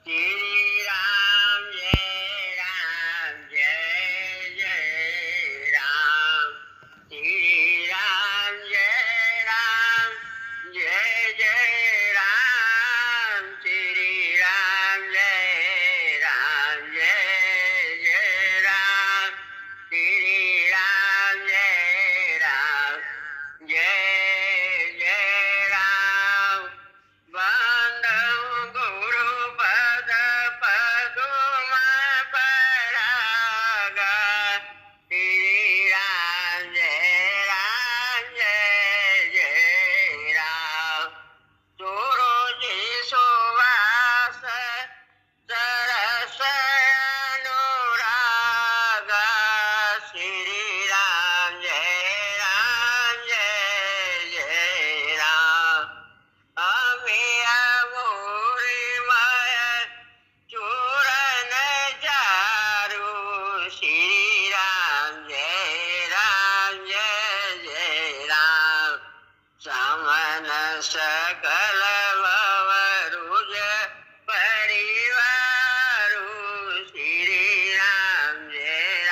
श्री राम जय जय राम। श्री राम जय जय राम। श्री राम जय जय राम। श्री राम जय जय राम। बंधु गुरुपद पदुम पराग। श्री राम जय राम। सुरुचि सुवास सरस अनुराग। श्री राम जय राम। अमिय मूरिमय चूरन चारु। श्री राम जय राम। समन सकल भवरुज परिवारु। श्री राम जय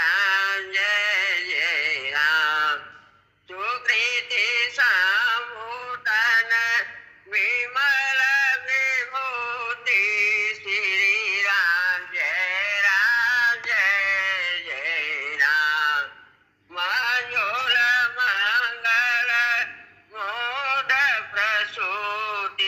राम। सुकृति समुतन विमल विभूति। श्री राम जय राम। मंजुल मंगल मोद प्रसूति।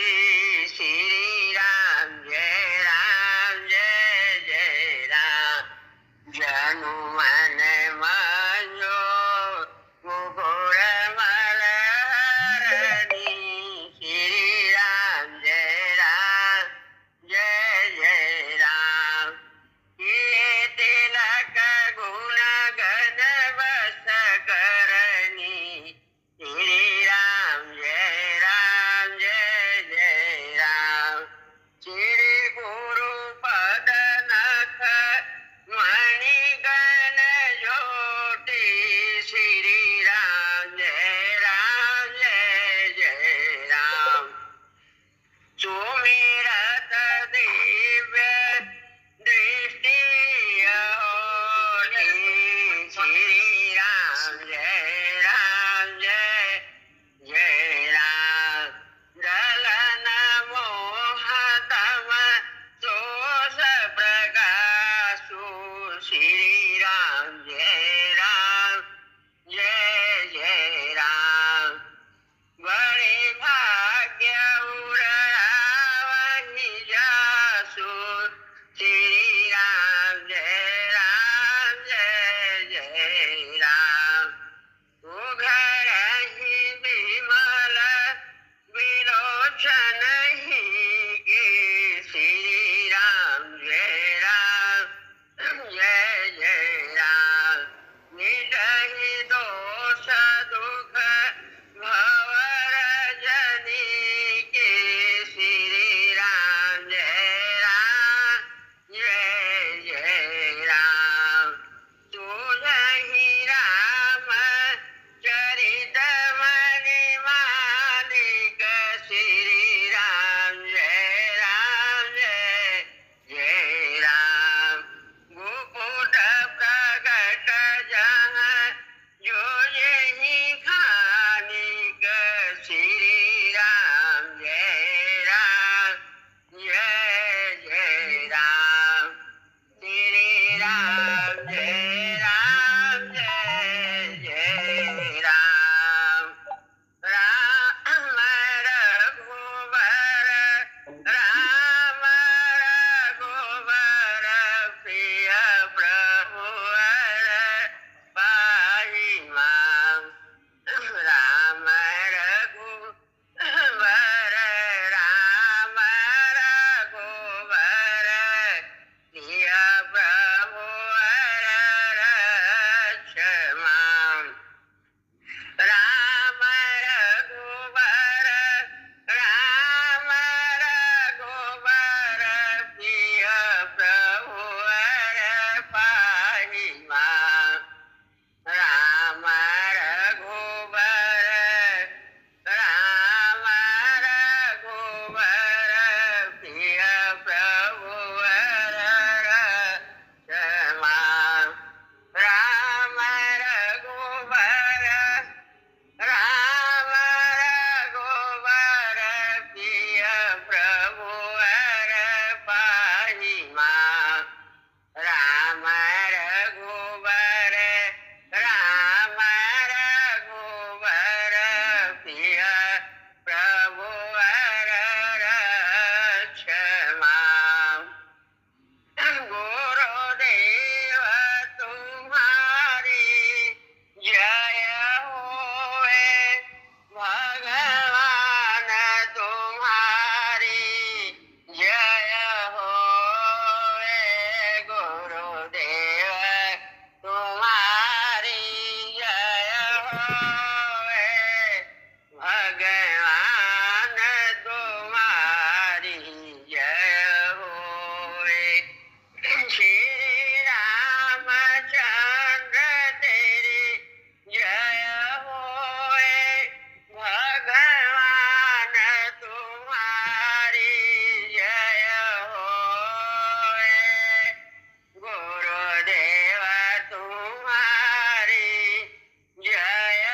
होवे भगवान तुम्हारी जय होवे श्री रामचंद्र तेरी जय होवे भगवान तुम्हारी जय होवे गुरुदेव तुम्हारी जय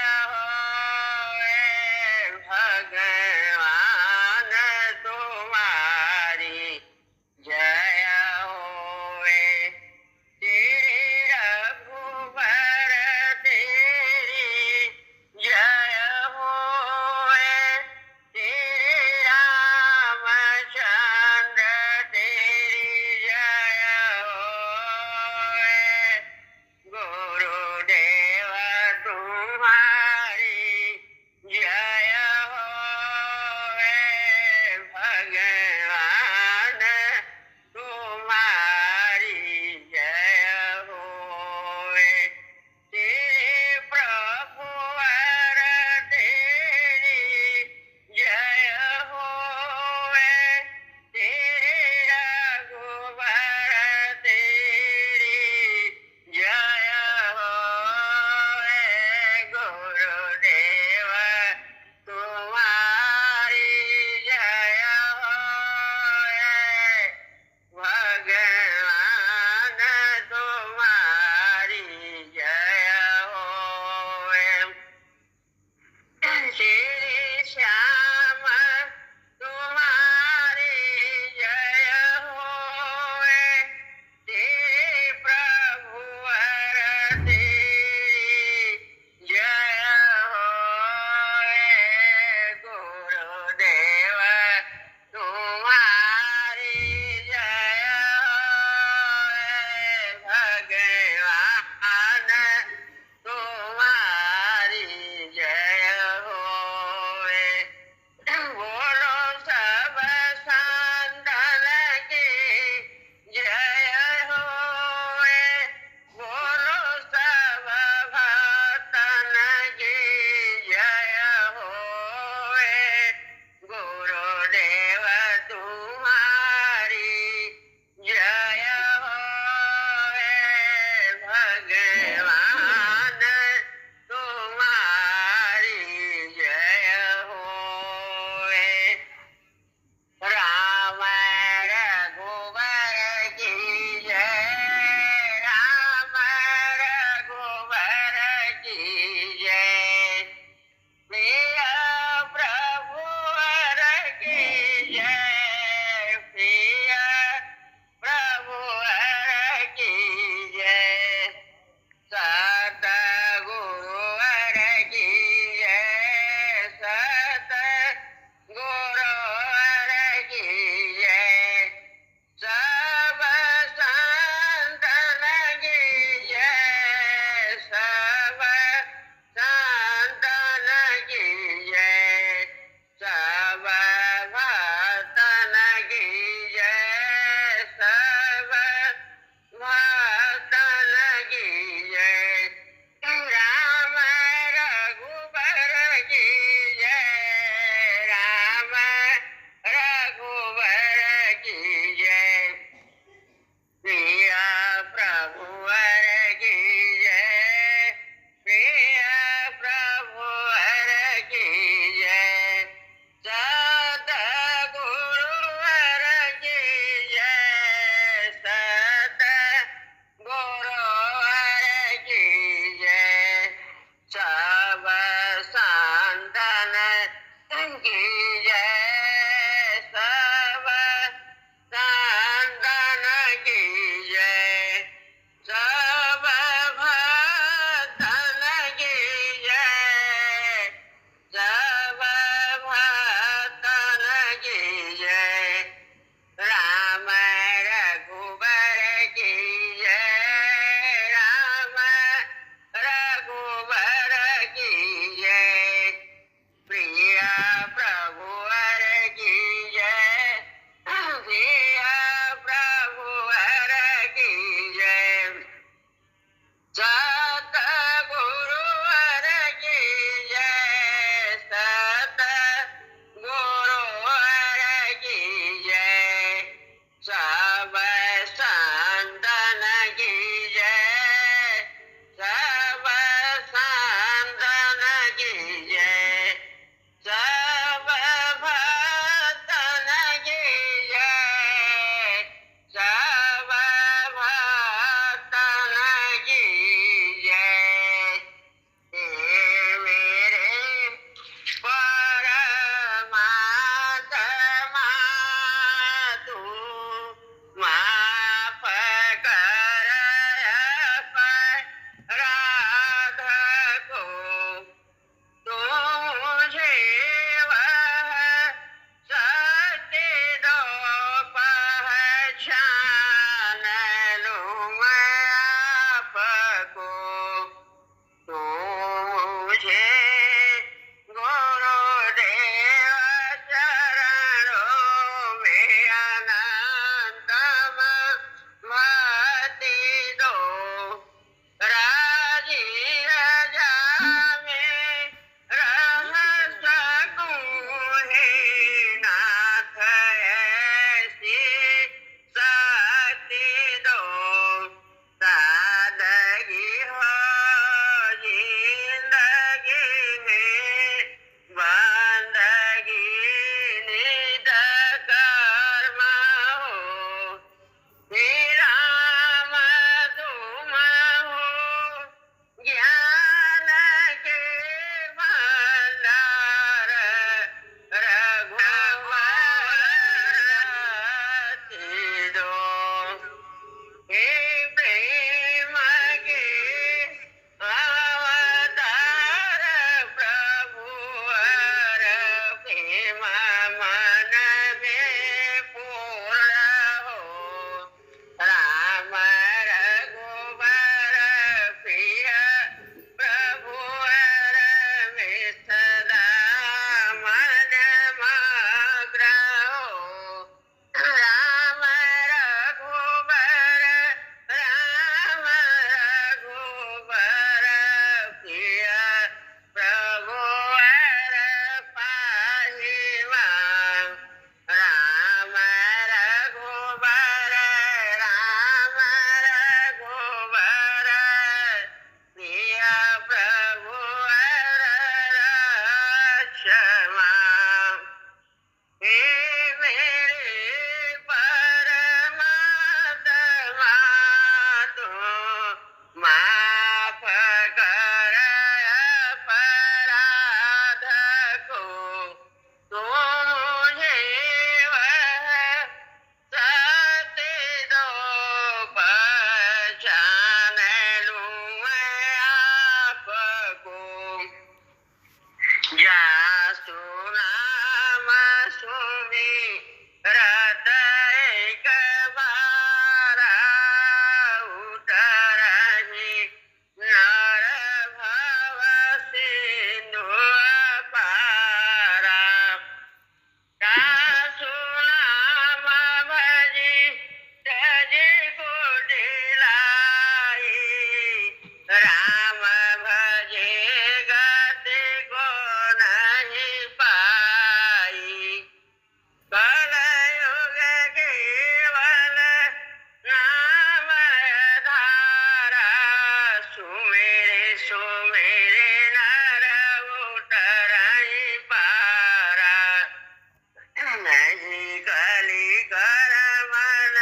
कली कर मन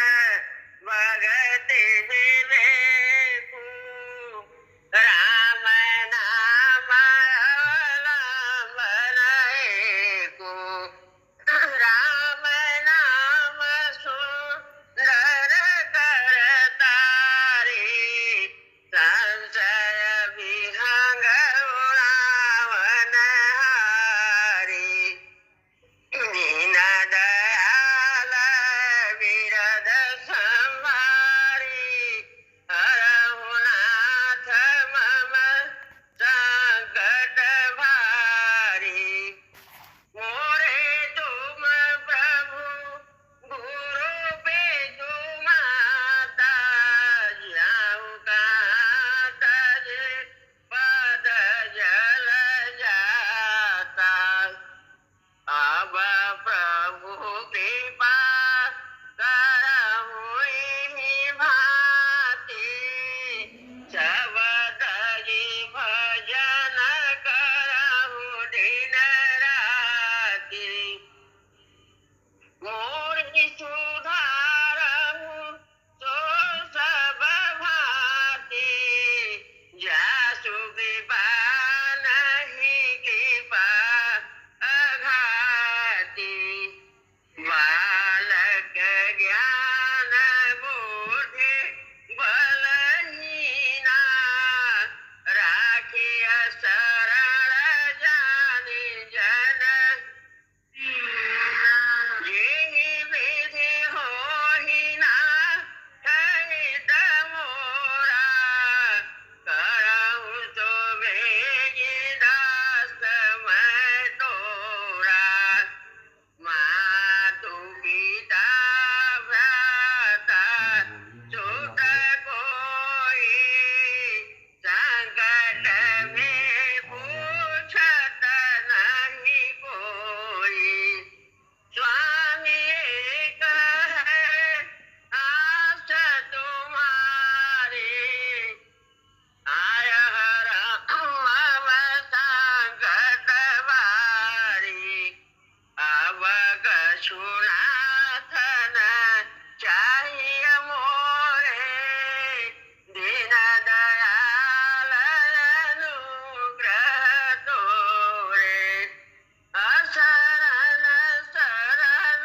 भगति विवेकु राम नाम अवलंबन एको राम नाम सुंदर कर तारी संशय विहंग उड़ावन हारी दीन दयाल विरद संहारी हरहु नाथ मम संकट भारी मोरे तुम प्रभु गुरु बेदु माता जाऊं कहाँ तज पद जल जाता अब प्रभु कृपा करहु इहि भांति शबद भजन करहु दिन राति मोरि सुधारहु सो सब भांति जासु कृपा नहीं कृपा अघाती बालक ज्ञान बुद्धि बलहीना राखिय शरण जानि जन जेहि विधि होहि ना कहित मोरा करहु तो बेगी दास मैं तोरा मातु पिता भ्राता सुत कोई संकट में पूछत नहीं कोई स्वामी एक है आस तुम्हारी आय हर मम संकट भारी अब कछुनाथन चाहिए मोरे दीन दयाल अनुग्रह तोरे असरन शरण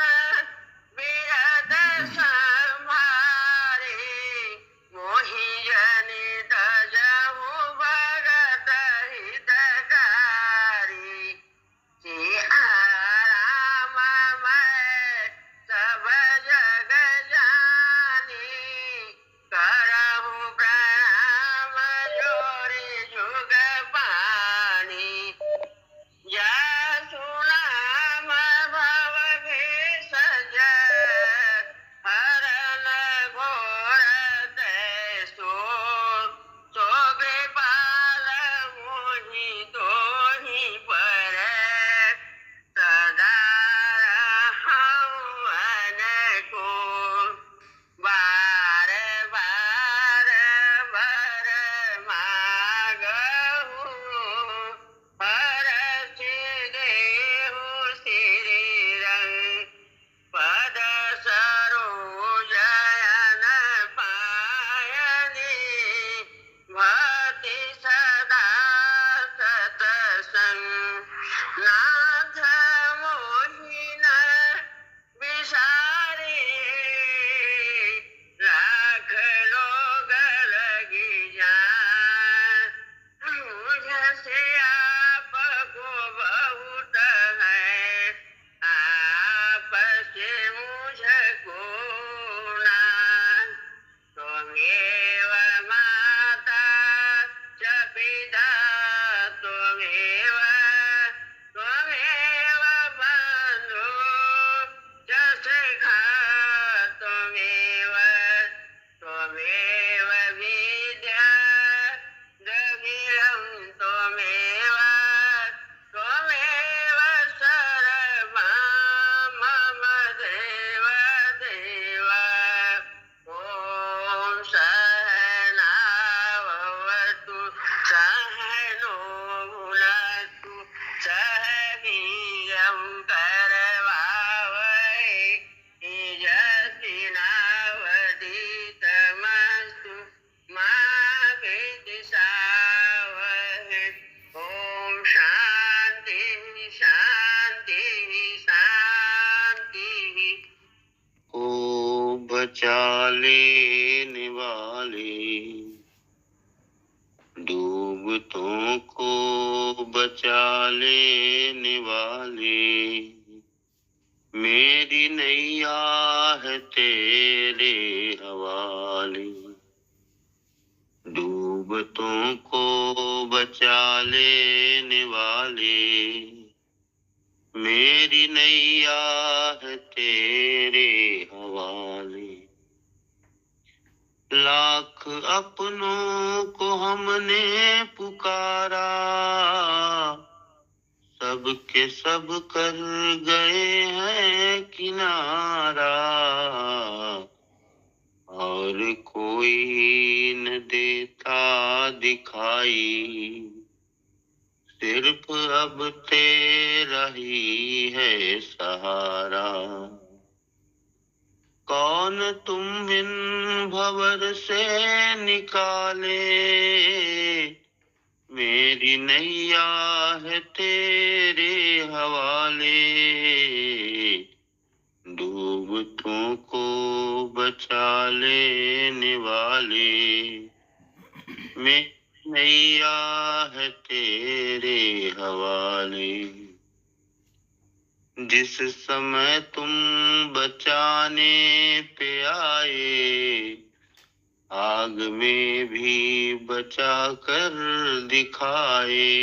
विरद संभारी मोहि जनि तजहु भगत हितकारी राम मैं बचा लेने वाले, डूबतों को बचा लेने वाले, मेरी नैया है तेरे हवाले। डूबतों को बचा लेने वाले, मेरी नैया है तेरे हवाले। लाख अपनों को हमने पुकारा, सब के सब कर गए हैं किनारा, और कोई न देता दिखाई, सिर्फ अब तेरा ही है सहारा। कौन तुम बिन भंवर से निकाले, मेरी नैया है तेरे हवाले। डूबतों को बचा लेने वाले, मेरी नैया है तेरे हवाले। जिस समय तुम बचाने पे आए, आग में भी बचा कर दिखाए।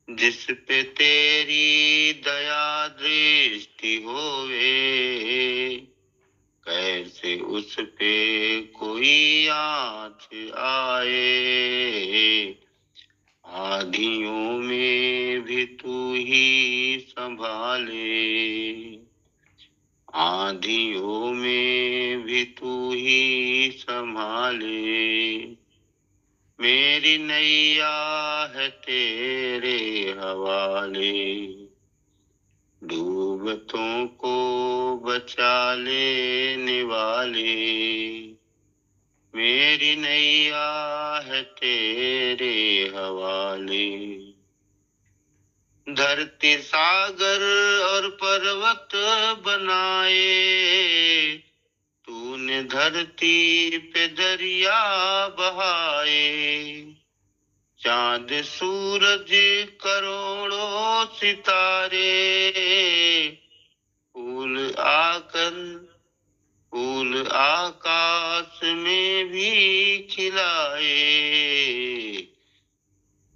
जिस पे तेरी दया दृष्टि होवे, कैसे उस पे कोई आँच आए। आँधियों में भी तू ही संभाले, आँधियों में भी तू ही संभाले, मेरी नैया है तेरे हवाले। डूबतों को बचा लेने वाले, मेरी नैया है तेरे हवाले। धरती सागर और पर्वत बनाए, तूने धरती पे दरिया बहाए। चांद सूरज करोड़ों सितारे, फूल आकाश में भी खिलाए।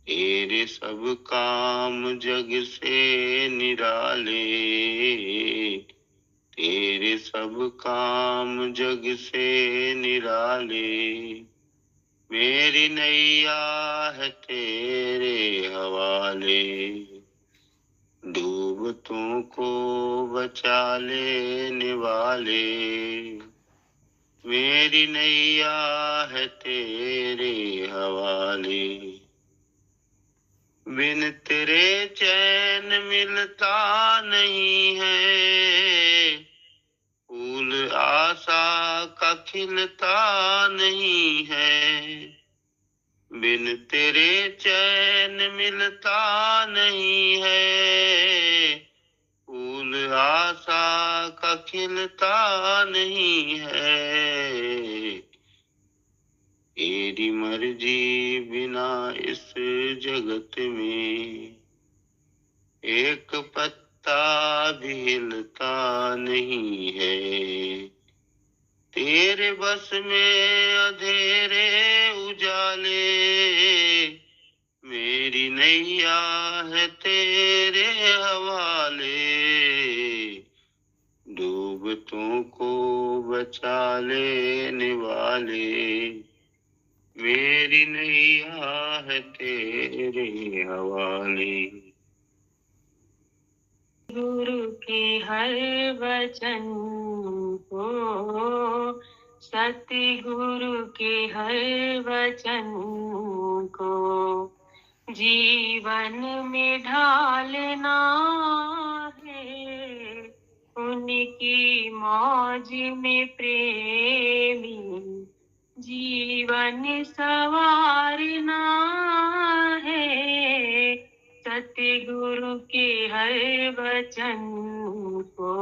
तेरे सब काम जग से निराले, तेरे सब काम जग से निराले, मेरी नैया है तेरे हवाले। डूबतों को बचा लेने वाले, मेरी नैया है तेरे हवाले। बिन तेरे चैन मिलता नहीं है, फूल आशा का खिलता नहीं है। बिन तेरे चैन मिलता नहीं है, फूल आशा का खिलता नहीं है। तेरी मर्जी बिना इस जगत में एक पत्ता भी हिलता नहीं है। तेरे बस में अंधेरे उजाले, मेरी नैया है तेरे हवाले। डूबतों को बचा लेने वाले, मेरी नैया है तेरे हवाले। गुरु के हर वचन को, सतगुरु के हर वचन को जीवन में ढालना है। उनकी मौज में प्रेमी जीवन सवारना है। सतगुरु के हर वचन को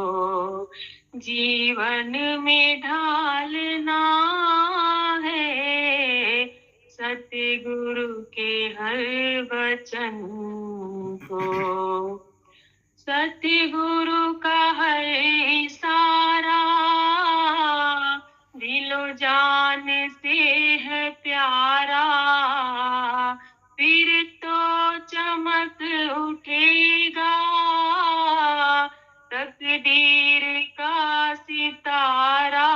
जीवन में ढालना है सतगुरु के हर वचन को। सतगुरु का हर इशारा दिलो जान से है प्यारा, फिर तो चमक उठेगा तकदीर का सितारा।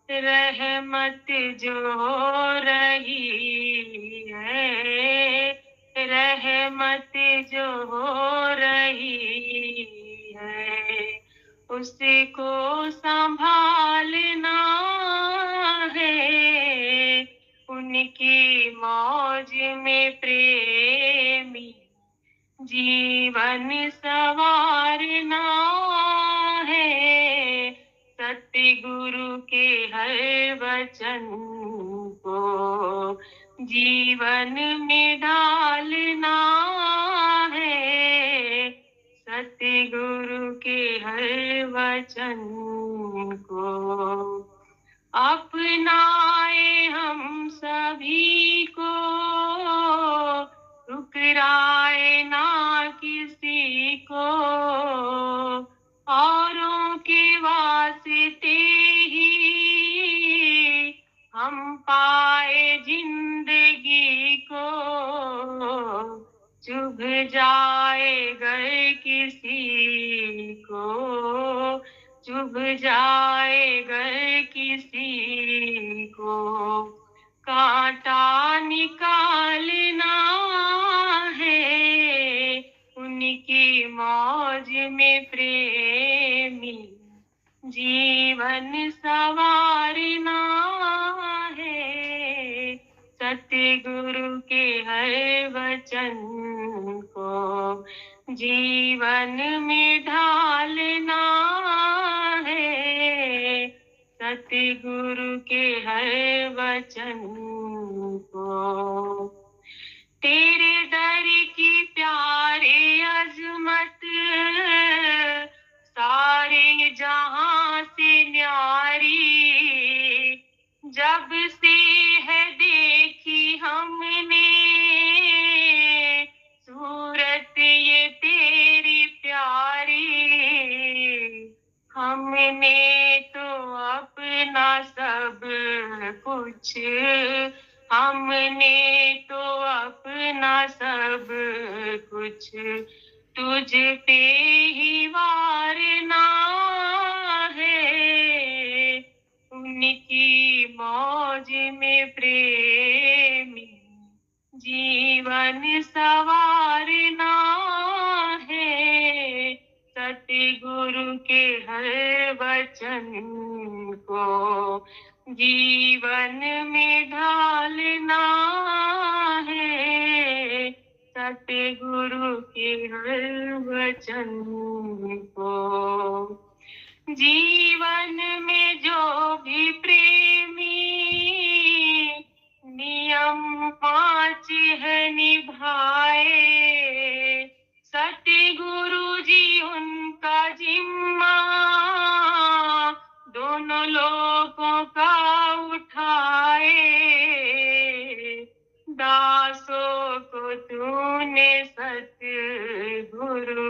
रहमत जो हो रही है, रहमत जो हो रही है, उसको संभालना है। उनकी मौज में प्रेमी जीवन संवारना है। सतगुरु के हर वचन को जीवन में ढालना है। सतगुरु के हर वचन को अपनाए हम सभी को, ठुकराए ना किसी को। औरों के वास्ते ही हम पाए जिंदगी को। चुभ जाए घर किसी को, चुभ जाए घर किसी को, कांटा निकालना है। उनकी मौज में प्रेमी जीवन संवारना है। सतगुरु के हर वचन को जीवन में ढालना है। सतगुरु के हर वचन को तेरे दर की प्यारे अजमत सारे जहां से न्यारी। जब से है देखी हमने सूरत ये तेरी प्यारी, हमने तो अपना सब कुछ, हमने तो अपना सब कुछ तुझ पे ही वारना है। उनकी मौज में प्रेमी जीवन संवारना है। सतगुरु के हर वचन को जीवन में ढालना है। सतगुरु के हर वचन को जीवन में जो भी प्रेमी नियम 5 है निभाए, सतगुरु जी उनका जिम्मा दोनों लोगों का उठाए। दासों को तूने सतगुरु,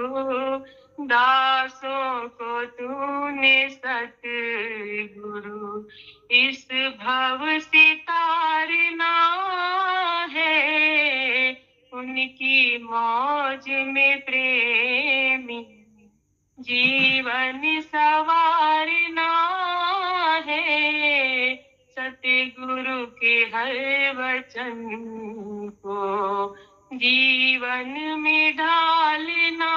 दासों को तूने सतगुरु इस भव से तारना है। उनकी मौज में प्रेमी जीवन संवारना है। सतगुरु के हर वचन को जीवन में ढालना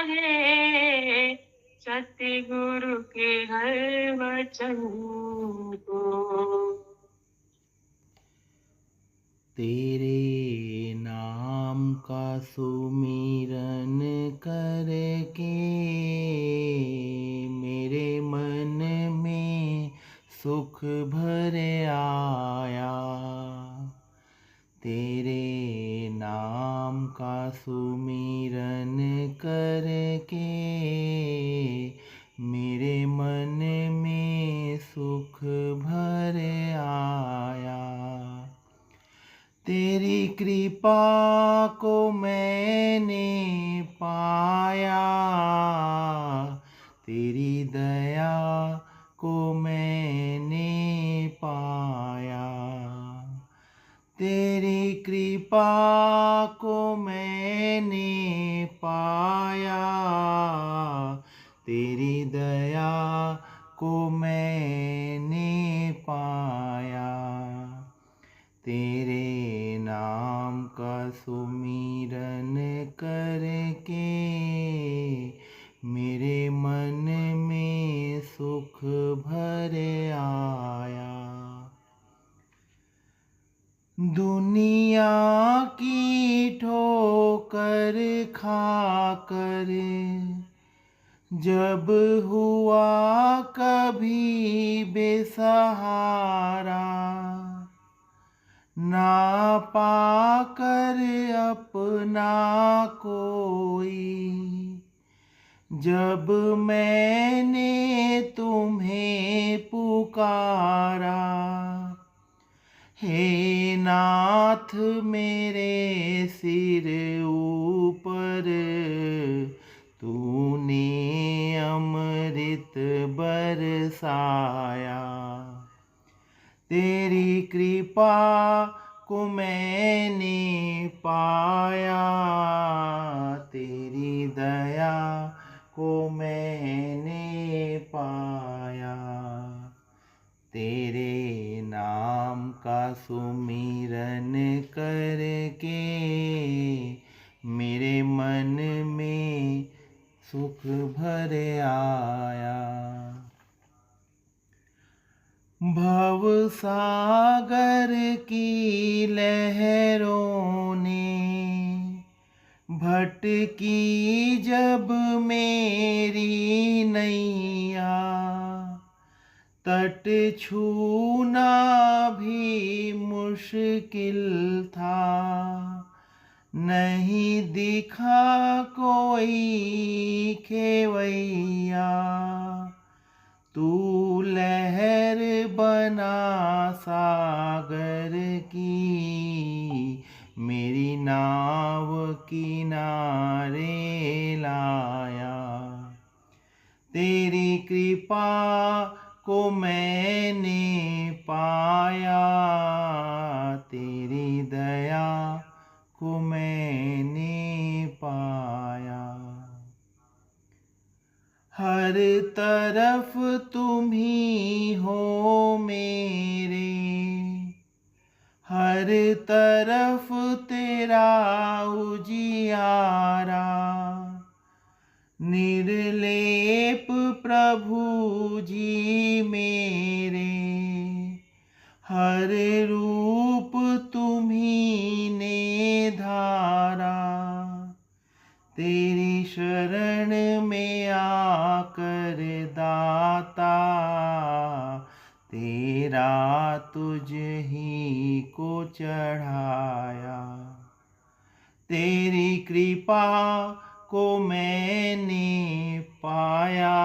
है। सतगुरु के हर वचन को तेरे नाम का सुमिरन करके मेरे मन में सुख भर आया। तेरे नाम का सुमिरन करके मेरे मन में सुख भर आया। तेरी कृपा को मैंने पाया, तेरी दया को मैंने पाया। तेरी कृपा को मैंने पाया, तेरी दया को मैंने पाया। तेरे नाम का सुमिरन करके मेरे मन में सुख भर आया। दुनिया की ठोकर खाकर जब हुआ कभी बेसहारा, ना पाकर अपना कोई, जब मैंने तुम्हें पुकारा, हे नाथ मेरे सिर ऊपर तूने अमृत बरसाया। तेरी कृपा को मैंने पाया, तेरी दया को मैंने पाया। तेरे नाम का सुमिरन करके मेरे मन में सुख भर आया। भव सागर की लहरों ने भटकी जब मेरी नैया, तट छूना भी मुश्किल था, नहीं दिखा कोई खेवैया। तू लहर बना सागर की, मेरी नाव किनारे लाया। तेरी कृपा को मैंने पाया, तेरी दया को मैंने पाया। हर तरफ तुम ही हो मेरे, हर तरफ तेरा उजियारा। निर्लेप प्रभु जी मेरे, हर रूप तुम्ही ने धारा। तेरी शरण में आकर दाता, तेरा तुझ ही को चढ़ाया। तेरी कृपा को मैंने पाया,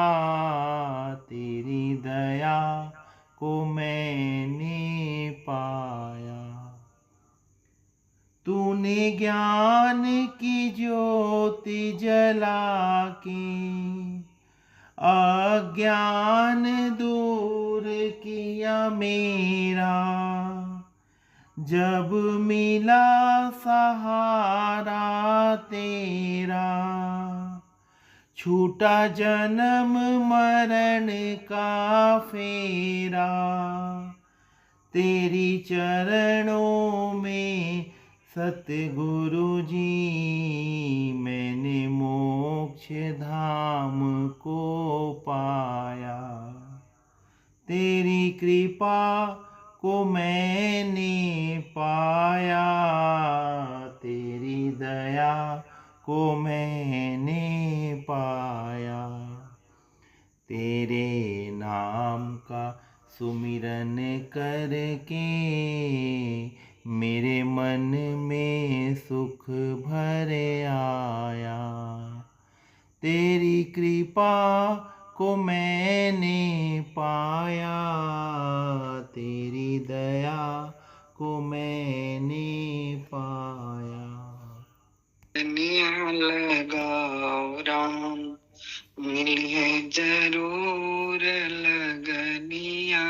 तेरी दया को मैंने पाया। तूने ज्ञान की ज्योति जला के अज्ञान दूर किया मेरा। जब मिला सहारा तेरा, छूटा जन्म मरण का फेरा। तेरी चरणों में सतगुरु जी मैंने मोक्ष धाम को पाया। तेरी कृपा को मैंने पाया, तेरी दया को मैंने पाया। तेरे नाम का सुमिरन करके मेरे मन में सुख भर आया। तेरी कृपा को मैंने पाया, तेरी दया को मैंने पाया। लगनिया लगाओ राम, मिली है जरूर लगनिया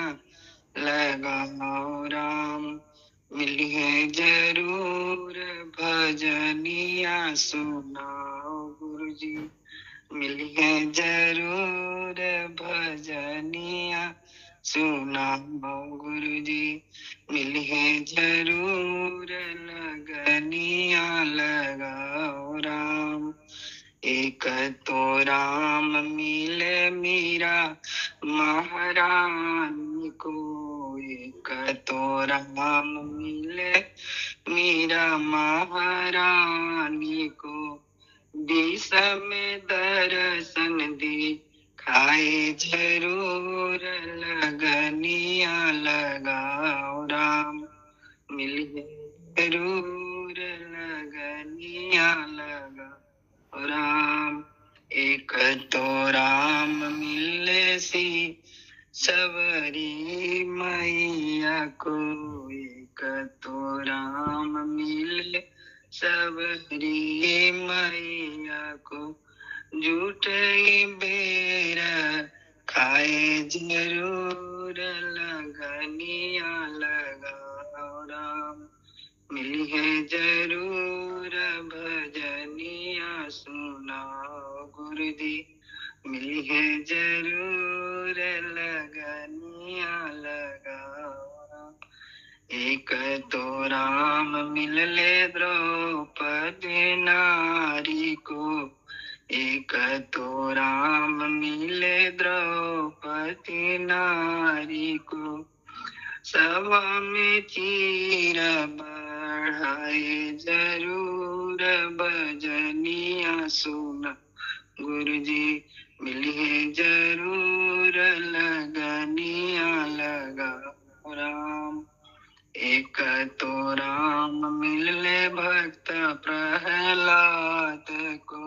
लगाओ राम, मिली है जरूर भजनिया सुनाओ गुरुजी, मिली है जरूर भजनिया सुनाओ गुरुजी, मिली है जरूर लगनिया लगाओ राम। एक तो राम मिले मीरा महारानी को, एक तो राम मिले मीरा महारानी को, बीस में दर्शन दी खाए जरूर लगनिया लगाओ राम, मिले जरूर लगनिया लगाओ राम। एक तो राम मिले सी सबरी मैया को, एक तो राम मिले सबरी मैया को, झूठे बेर खाए जरूर लगनिया लगाओ राम, मिली है जरूर भजनिया सुनाओ गुरुजी, मिली है जरूर लगनिया लगाओ राम। एक तो राम मिलले द्रौपदी नारी को, एक तो राम मिले द्रौपदी नारी को, सभा में चीर बढ़ाए जरूर भजनिया सुना गुरुजी, मिली है जरूर लगनिया लगाओ राम। एक तो राम मिलले भक्त प्रहलाद को,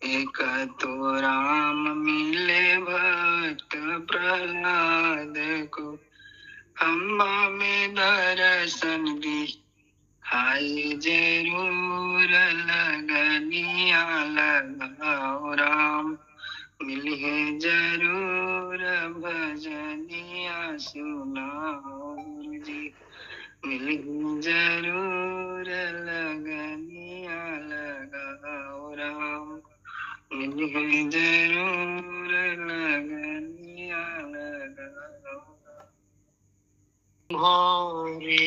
एक तो राम मिले भक्त प्रहलाद को, अम्बा में दर्शन दी हाय जरूर लगनिया लगाओ राम, मिली है जरूर भजनिया सुनाओ गुरुजी, मिली है जरूर लगनिया लगाओ राम, मिली है जरूर लगनिया लगाओ राम। तुम्हारे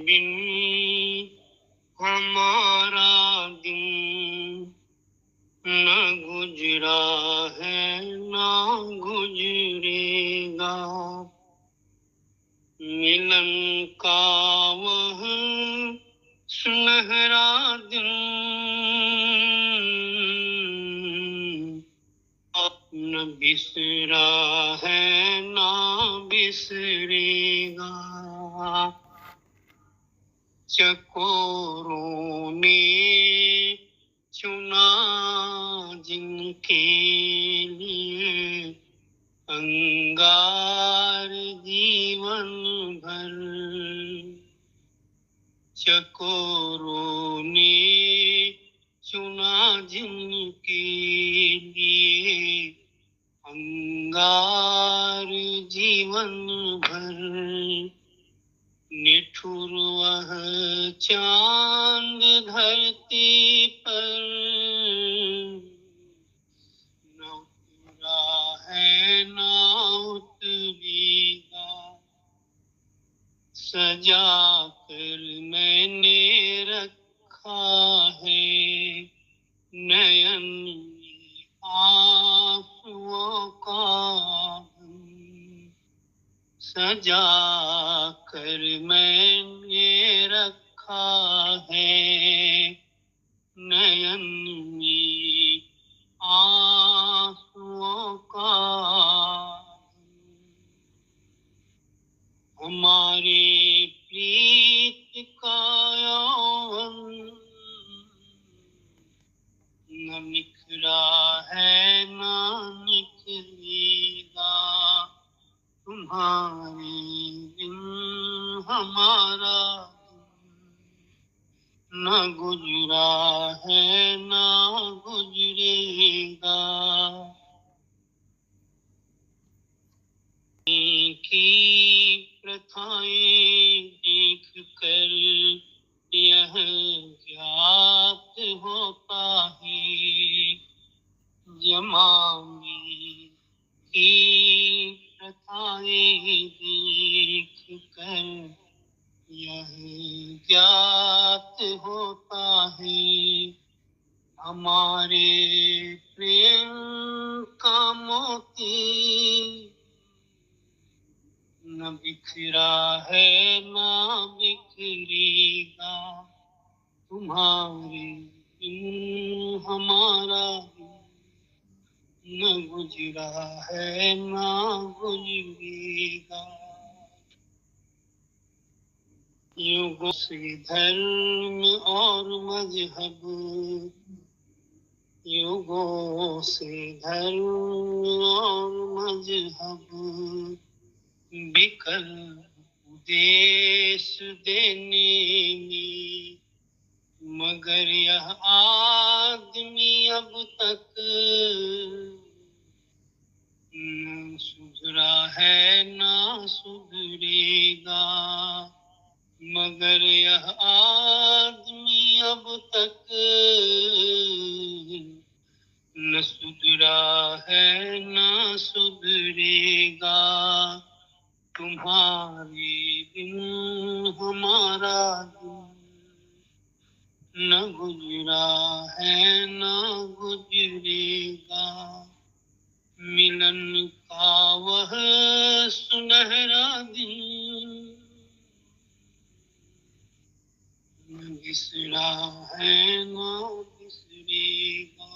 बिन हमारा दिन न गुजरा है ना गुजरेगा, मिलन का वह सुनहरा दिन न बिसरा है ना बिसरेगा। चकोरों ने चुना जिनके लिए अंगार जीवन भर, चकोरों ने चुना जिनके लिए अंगार जीवन भर, निठुर वह चांद धरती पर, न उतरा है न उतरेगा। सजा कर मैंने रखा है नयन में आंसुओं का बंध, सजा कर मैंने रखा है नयन में आंसुओं का बंध। हमारे प्रीत का यौवन न निखरा है न निखरेगा। हमारा न गुजरा है ना गुजरेगा। की प्रथाएं देख कर यह ज्ञात होता है, जमाने की प्रथाएं देख कर यह ज्ञात होता है, हमारे प्रेम का मोती न बिखरा है ना बिखरेगा। तुम्हारे बिन हमारा न गुजरा है ना गुजरेगा। युगों से धर्म और मजहब, युगों से धर्म और मजहब बिकल उपदेश देने में, मगर यह आदमी अब तक न सुधरा है ना सुधरेगा। मगर यह आदमी अब तक न सुधरा है ना सुधरेगा। तुम्हारे बिन हमारा दिन न गुजरा है न गुजरेगा। मिलन का वह सुनहरा दिन न बिसरा है न बिसरेगा।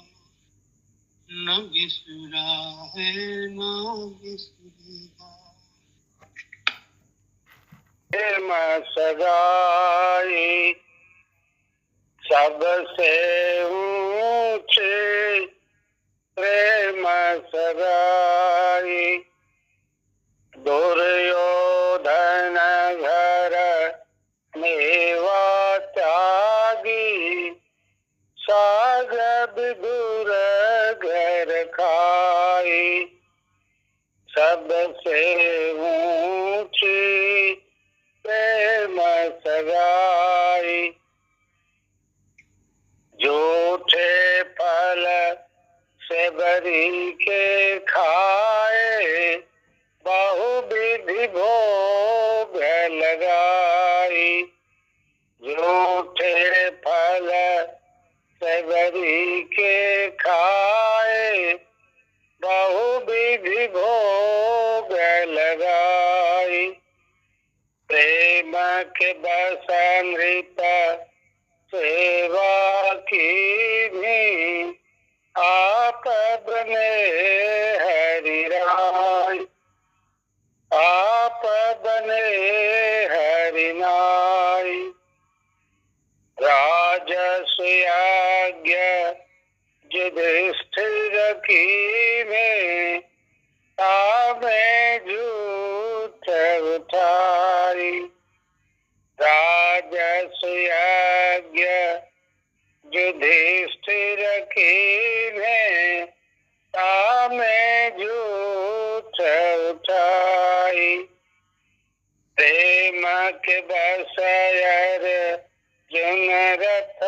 न बिसरा है न बिसरेगा। प्रेम सगाई सबसे ऊंचे, प्रेम सगाई दुर्योधन घर मेवा त्यागी, साग विदुर घर खाई। सबसे ऊंची प्रेम सगाई, झूठे फल से बरी के खाए, बहुविधि भोग लगाई। झूठे फल से बरी के खाए, बहुविधि भोग लगाई। प्रेम के बस नृप सेवा की भी, आप बने हरि राय। आप बने हरि नाय। राजस यज्ञ युधिष्ठिर की में, तामे झूठ उठाई। राजस यज्ञ युधिष्ठिर की में, तामे झूठ उठाई। प्रेम के बसयर जुन रथ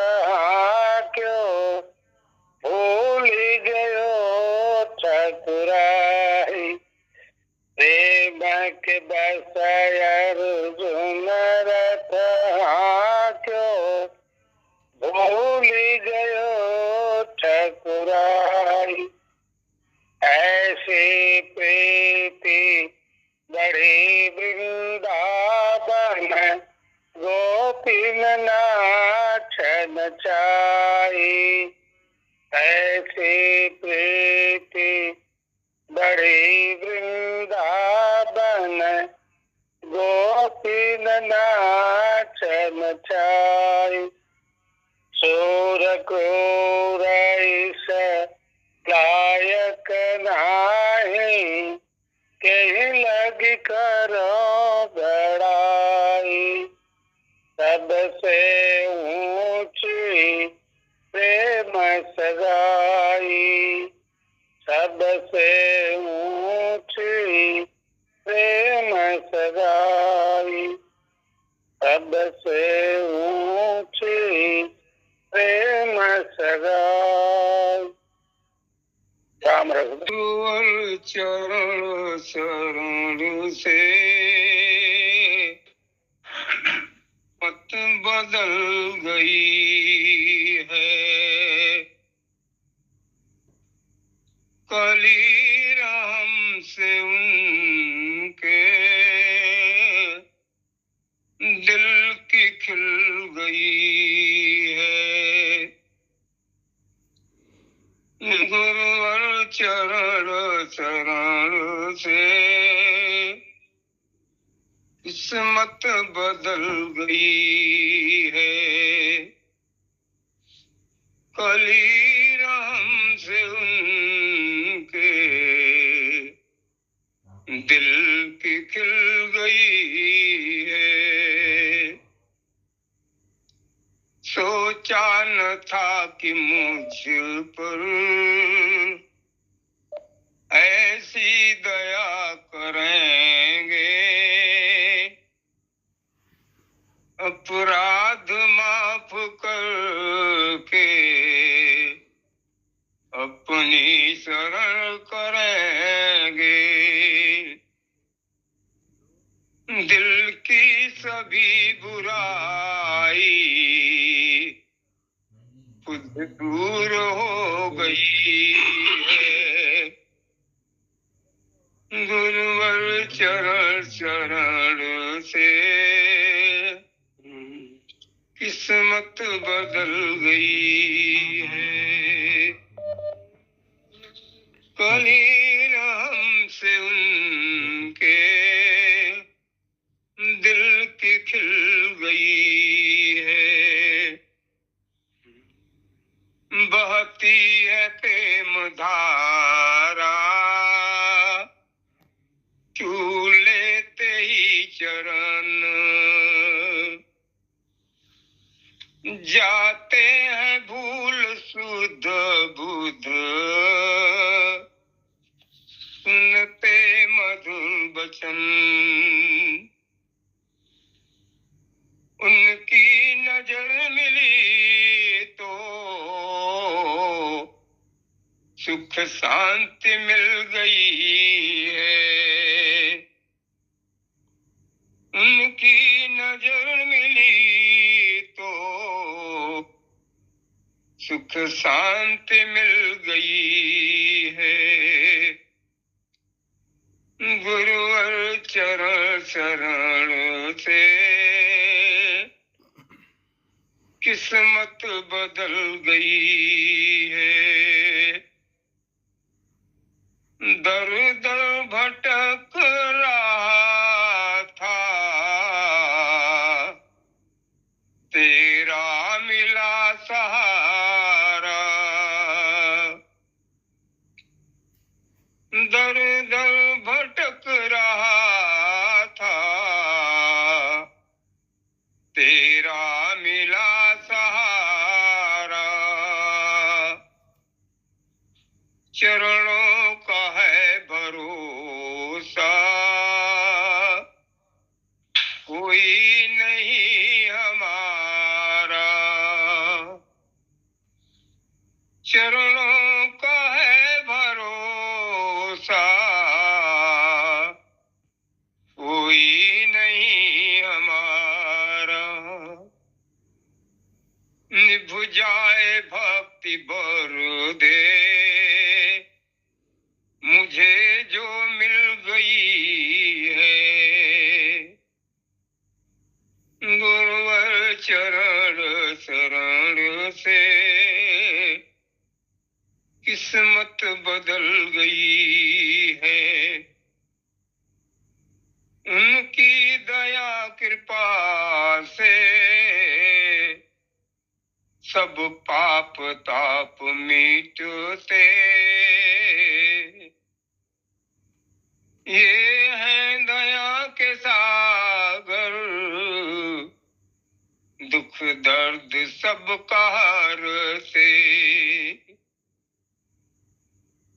क्यों, भूल गयो ठकुराई। प्रेम के बसयर जुन रथ क्यों, भूल गयो ठकुराई। ऐसी प्रीति बढ़ी वृंदावन, गोपीन नाच नचाई। ऐसी प्रीति बढ़ी वृंदावन, गोपीन नाच नचाई। सूर क्रूर इस लायक नाही, कहीं लग करो बड़ाई। सबसे ऊंची प्रेम सगाई, सबसे ऊंची प्रेम सगाई, सबसे ऊंची प्रेम सगाई। राम रघुवर चरण शरण से मत बदल गई है, कली राम से उनके दिल की खिल गई है। गुरुवर चरण शरण से किस्मत बदल गई है, कली राम से उनके दिल की खिल गई है। सोचा न था कि मुझ पर ऐसी दया करेंगे, अपराध माफ करके अपनी शरण करेंगे। दिल की सभी बुराई खुद दूर हो गई है, गुरुवर चरण शरण से किस्मत बदल गई है, कली राम से उनके दिल की खिल गई है। बहती है प्रेम धारा, छू लेते ही चरण, जाते हैं भूल शुद्ध बुद्ध, सुनते मधुर वचन। उनकी नजर मिली तो सुख शांति मिल गई है, उनकी नजर मिली तो सुख शांति मिल गई है, गुरुवर चरण शरण से किस्मत बदल गई है। दर दर भटक रहा था, तेरा मिला सहारा, दर दर भटक रहा था, तेरा मिला सहारा। चरणों का है भरोसा, कोई नहीं हमारा, चरणों का है भरोसा, कोई नहीं हमारा। निभ जाए भक्ति बर दे, मुझे जो मिल गई है, गुरुवर चरण शरण से किस्मत बदल गई है, उनकी दया कृपा से सब पाप ताप मिटते। ये हैं दया के सागर, दर्द सब कार से।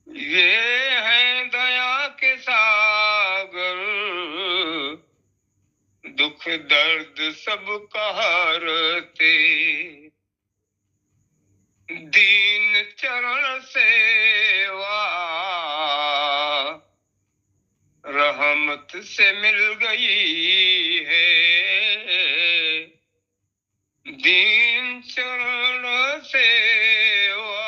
ये है दया के सागर, दुख दर्द सब कहरते। दीन चरण सेवा रहमत से मिल गई है। दीन चरण सेवा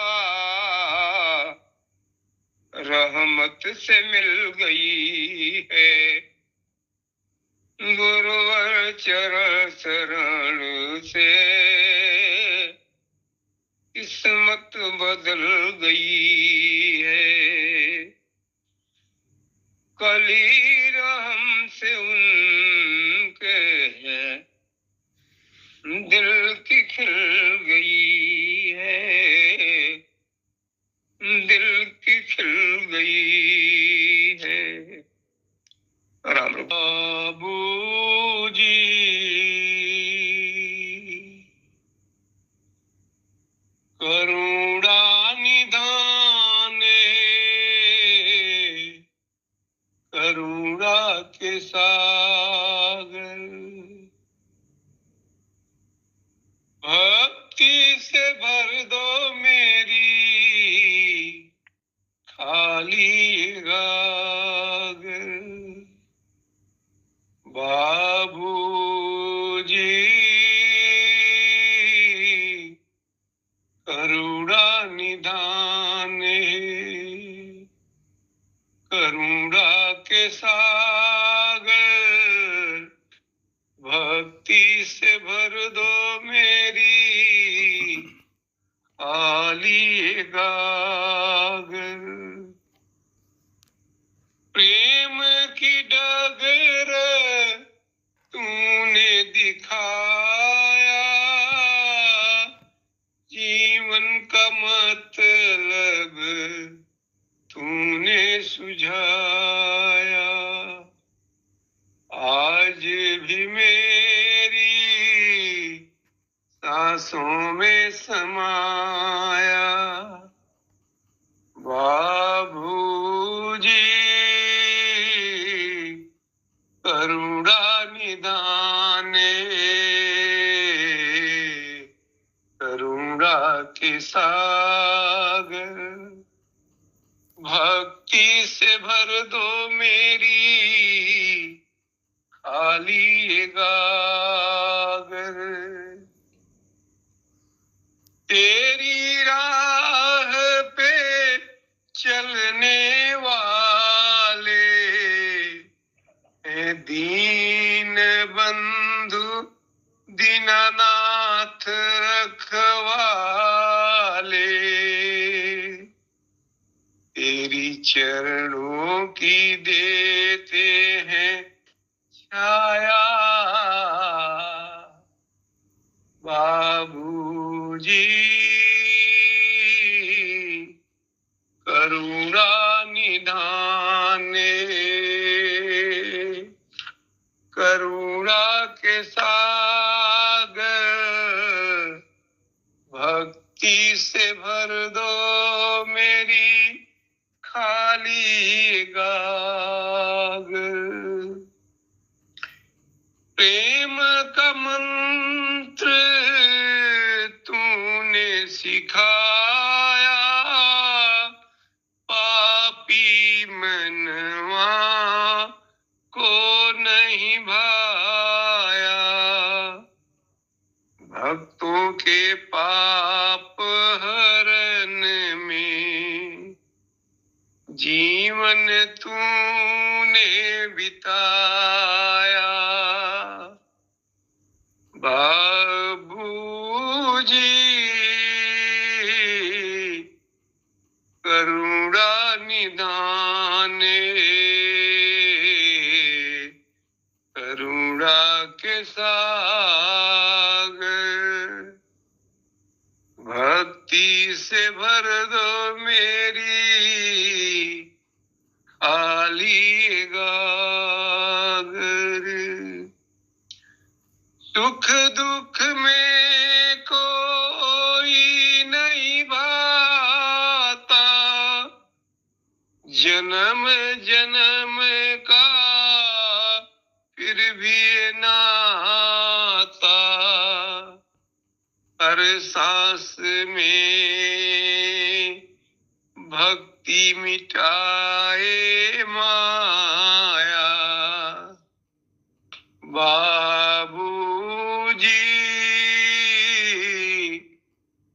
रहमत से मिल गई है। गुरुवर चरण शरण से किस्मत बदल गई है। कली रहम से उनके है दिल की खिल गई है, दिल की खिल गई है। राम बाबू जी करुणा निधाने, करुणा के सागर, भक्ति से भर दो मेरी खाली गागर। बाबू जी करुणा निधाने, करुणा के सागर, भक्ति से भर दो मेरी खाली गागर। प्रेम की डगर तूने दिखाया, जीवन का मतलब तूने सुझाया। आज भी मेरी सांसों में समाया। बाबू जी करुणा निधाने, करुणा के सागर, भक्ति से भर दो मेरी खाली गागर। तेरी राह पे चलने वाले हैं दीन बंधु दीनानाथ रखवाले। तेरी चरणों की देते हैं छाया। बाबू जी करुणा निधाने, करुणा के सागर, भक्ति से भर दो मेरी खाली गागर। प्रेम का मंत्र तूने सिखाया, पापी मनवा को नहीं भाया। भक्तों के पाप हरण में जीवन तूने बिताया। बाबू जी करुणा निधाने, करुणा के सागर, भक्ति से भर दो मेरी खाली गागर। सुख दुख में जन्म जन्म का फिर भी ये नाता, हर सांस में भक्ति मिटाए माया। बाबूजी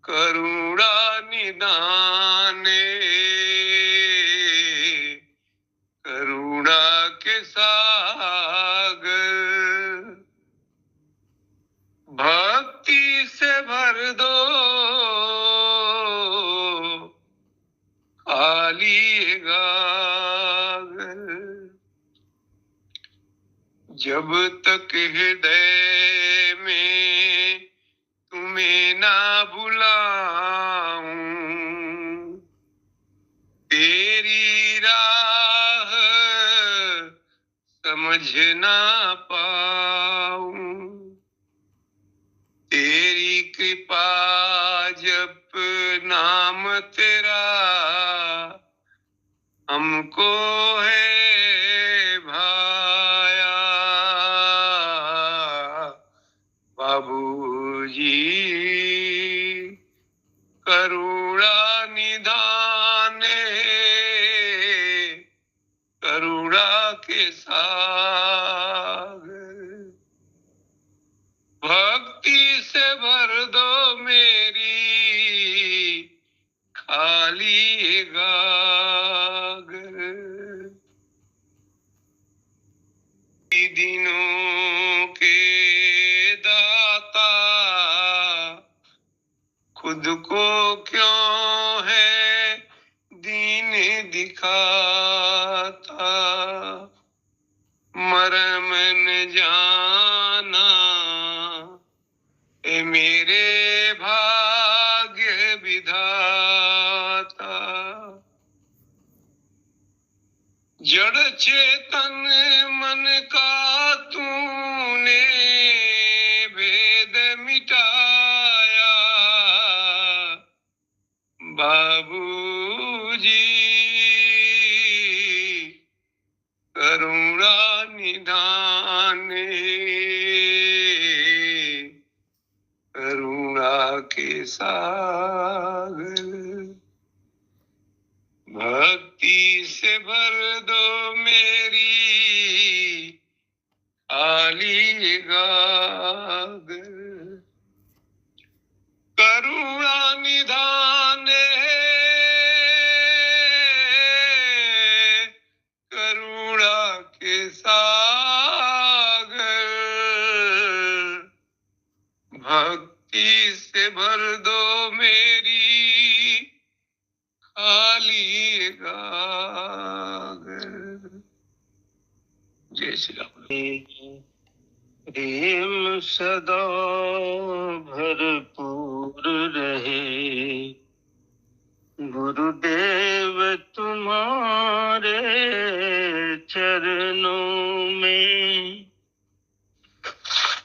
करुणा निदान, करुणा के सागर, भक्ति से भर दो खाली गागर। जब तक हृदय में तुम्हें ना बुलाऊं, तेरी राह समझ ना पाऊं, तेरी कृपा जप नाम तेरा हमको है भाया। बाबूजी करुणा निधान, करुणा के सागर, भक्ति से भर दो मेरी खाली गागर। दिनों के दाता खुद को क्यों है दीन दिखाता, मरम न जाना ए मेरे भाग्य विधाता। जड़ चेतन मन का तूने भेद मिटाया, बाबूजी करुणा निधान, करुणा के सागर, भक्ति से भर दो मेरी खाली गागर। करुणा निधान है करुणा के सागर, भक्ति से भर दो मेरी खाली गागर। जय श्री राम। प्रेम सदा भरपूर रहे, गुरुदेव तुम्हारे चरणों में।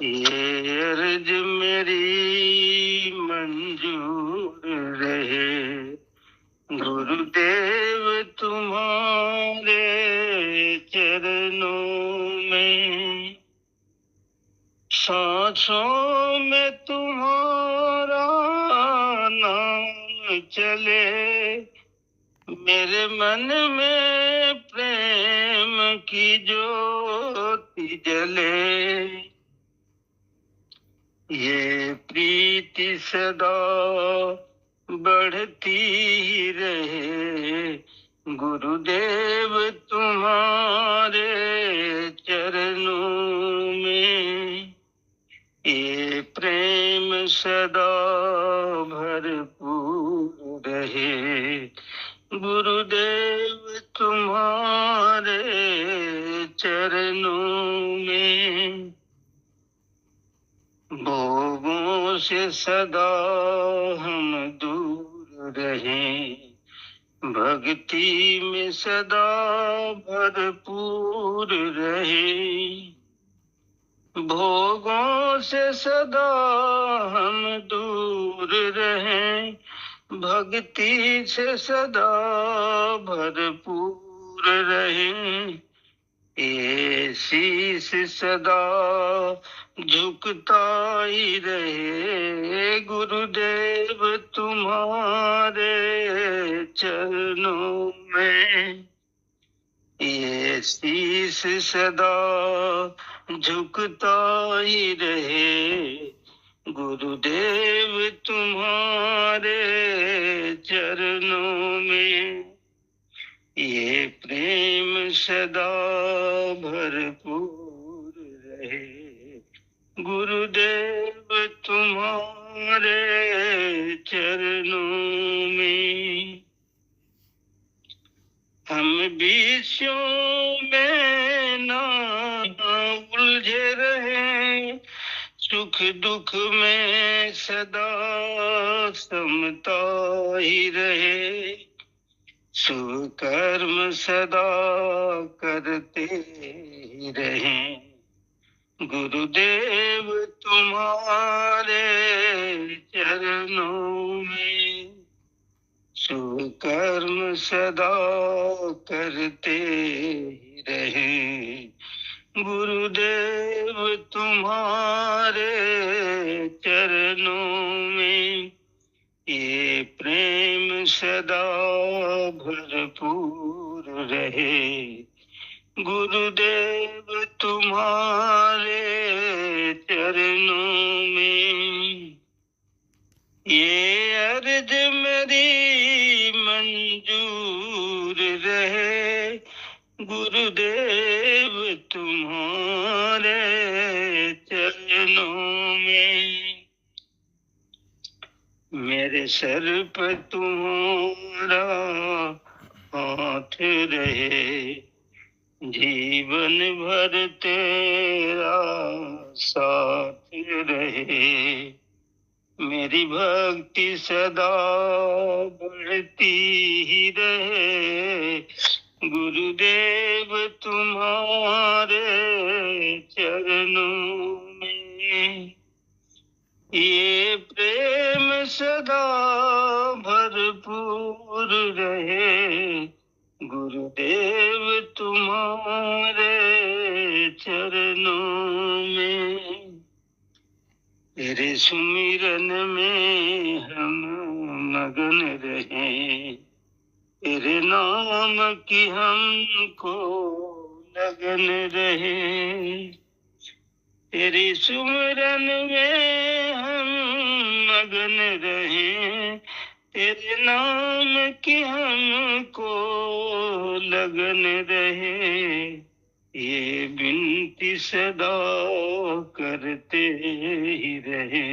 ये अर्ज मेरी मंजूर रहे, गुरुदेव तुम्हारे चरणों में। सांसों में तुम्हारा नाम चले, मेरे मन में प्रेम की ज्योति जले। ये प्रीति सदा बढ़ती ही रहे, गुरुदेव तुम्हारे चरणों में। ये प्रेम सदा भरपूर रहे, गुरुदेव तुम्हारे चरणों में। भोगों से सदा हम दूर रहें, भक्ति में सदा भरपूर रहे। भोगों से सदा हम दूर रहें, भक्ति से सदा भरपूर रहे। ये शीश सदा झुकता ही रहे, गुरुदेव तुम्हारे चरणों में। ये शीश सदा झुकता ही रहे, गुरुदेव तुम्हारे चरणों में। ये प्रेम सदा भरपूर रहे, गुरुदेव तुम्हारे चरणों में। हम विषयों में ना उलझे रहे, सुख दुख में सदा समता ही रहे। शुभ कर्म सदा करते ही रहें, गुरुदेव तुम्हारे चरणों में। शुभ कर्म सदा करते ही रहें, गुरुदेव तुम्हारे चरणों में। ये प्रेम सदा भरपूर रहे, गुरुदेव तुम्हारे चरणों में। ये अर्ज मेरी मंजूर रहे, गुरुदेव तुम्हारे चरणों में। मेरे सर पर तुम्हारा हाथ रहे, जीवन भर तेरा साथ रहे। मेरी भक्ति सदा बढ़ती ही रहे, गुरुदेव तुम्हारे चरणों में। ये प्रेम सदा भरपूर रहे, गुरुदेव तुम्हारे चरणों में। तेरे सुमिरन में हम मगन रहे, तेरे नाम की हमको लगन रहे। तेरी सुमिरन में हम मगन रहे, तेरे नाम की हमको लगन रहे। ये विनती सदा करते ही रहे,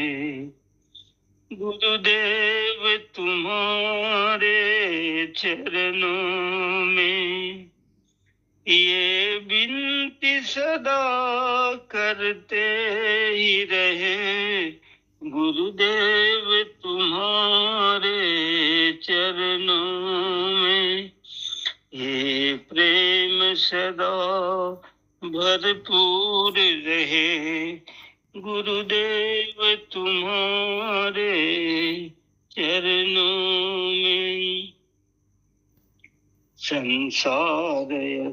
गुरुदेव तुम्हारे चरणों में। ये विनती सदा करते ही रहे, गुरुदेव तुम्हारे चरणों में। ये प्रेम सदा भरपूर रहे, गुरुदेव तुम्हारे चरणों में। संसार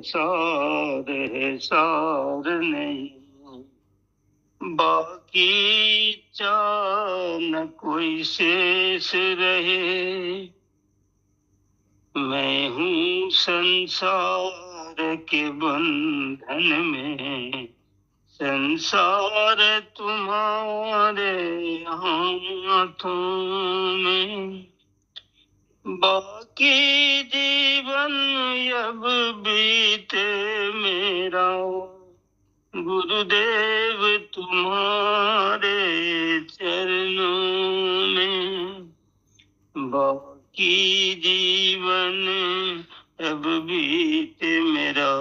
सार है सार नहीं, बाकी न कोई शेष रहे। मैं हूँ संसार के बंधन में, संसार तुम्हारे हाथों में। बाकी जीवन अब बीते मेरा, गुरुदेव तुम्हारे चरणों में। बाकी जीवन अब बीते मेरा,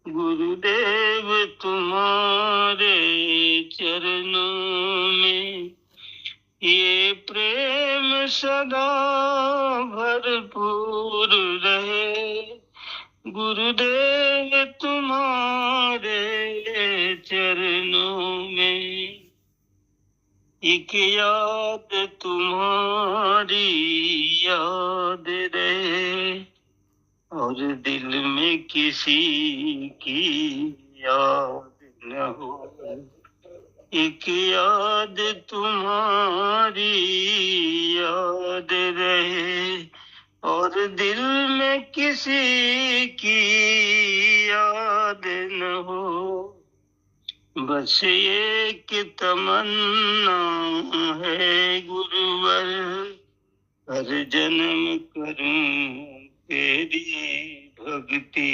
गुरुदेव तुम्हारे चरणों में। ये प्रेम सदा भरपूर रहे, गुरुदेव तुम्हारे चरणों में। एक याद तुम्हारी याद रहे, और दिल में किसी की याद न हो। एक याद तुम्हारी याद रहे, और दिल में किसी की याद न हो। बस एक तमन्ना है गुरुवर, हर जन्म करूं तेरी भक्ति।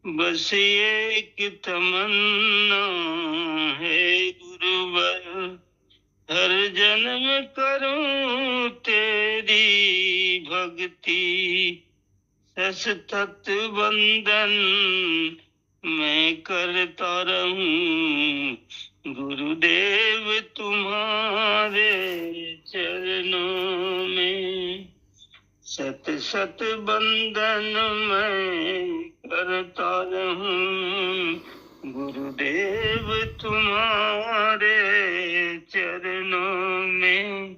बस एक तमन्ना है गुरुवर, हर जन्म करूं तेरी भक्ति। सतत बंदन मैं करता रहूं, गुरुदेव तुम्हारे चरणों में। सत सत बंदन मैं करता रहूं, गुरुदेव तुम्हारे चरणों में।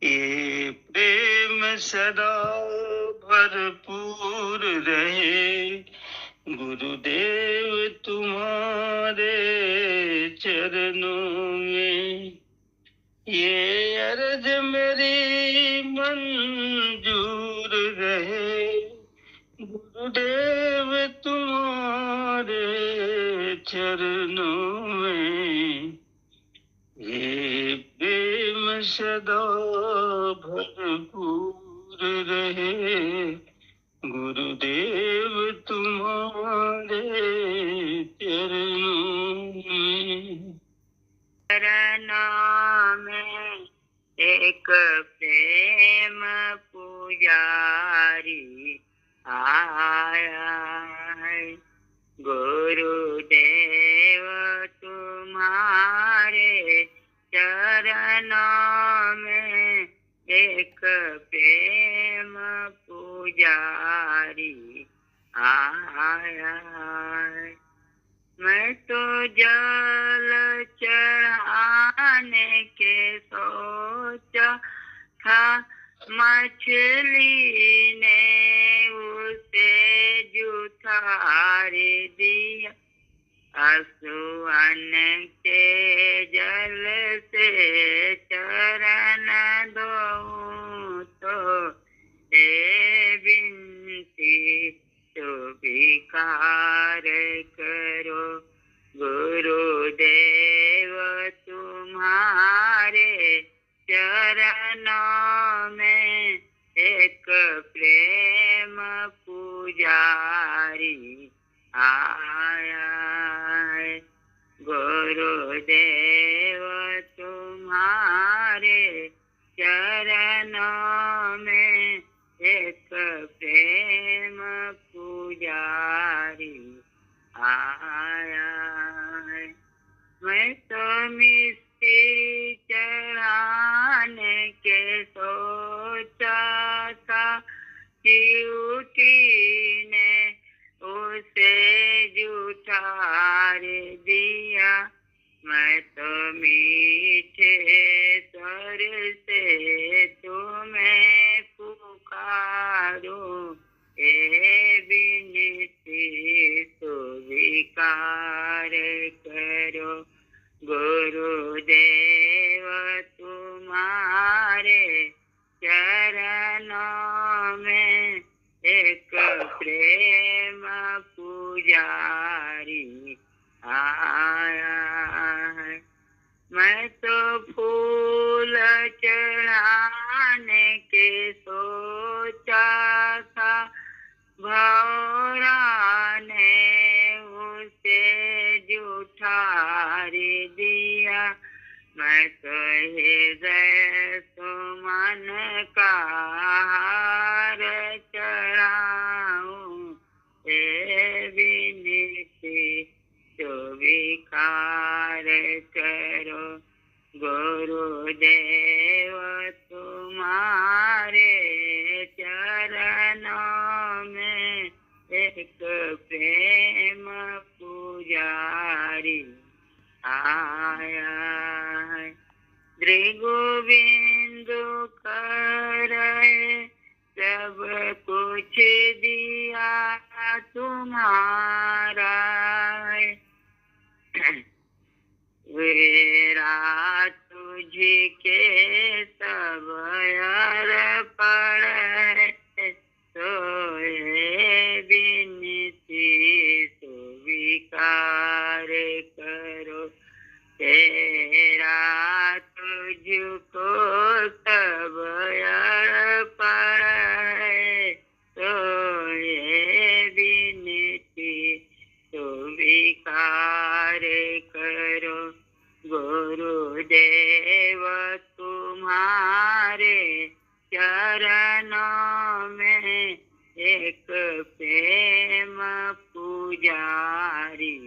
ये प्रेम सदा भरपूर रहे, गुरुदेव तुम्हारे चरणों में। ये अर्ज मेरी मंजूर रहे, गुरुदेव तुम्हारे चरणों में। ये प्रेम सदा भरपूर रहे, गुरुदेव तुम्हारे चरणों में। चरणों में एक प्रेम पुजारी आया है। गुरुदेव तुम्हारे चरणों में एक प्रेम पुजारी आया है। मैं तो जल चढ़ाने के सोचा था, मछली ने उसे जुठार दिया। असुअन के जल से चरण धोऊं तो ए बिनती स्वीकार करो। गुरुदेव तुम्हारे चरणों में एक प्रेम पुजारी आया है। गुरुदेव तुम्हारे चरणों में एक प्रेम पुजारी आया है। मैं तो मिस्त्री चढ़ाने के सोचा था, ड्यूटी ने उसे जुठार दिया। मैं तो मीठे स्वर से तुम्हें पुकारूं, ए बिनती स्वीकार करो। गुरुदेव तुम्हारे चरणों में एक प्रेम पुजारी आया है। मैं तो फूल चढ़ाने के सोचा था, भौरा ने उसे जुठार दिया। मैं तो हृदय सुमन का हार चढ़ाऊं, ए विनती स्वीकार करो। गुरुदेव तुम्हारे चरणों में एक प्रेम पुजारी आया है। त्रिगोविंदु करे सब कुछ दिया तुम्हारा है। मेरा तुझके सब अर्पण है, सोए विनती स्वीकार करो। तेरा तुझको सब अर्पण है, सोए विनती स्वीकार करो। गुरुदेव तुम्हारे चरणों में एक प्रेम पुजारी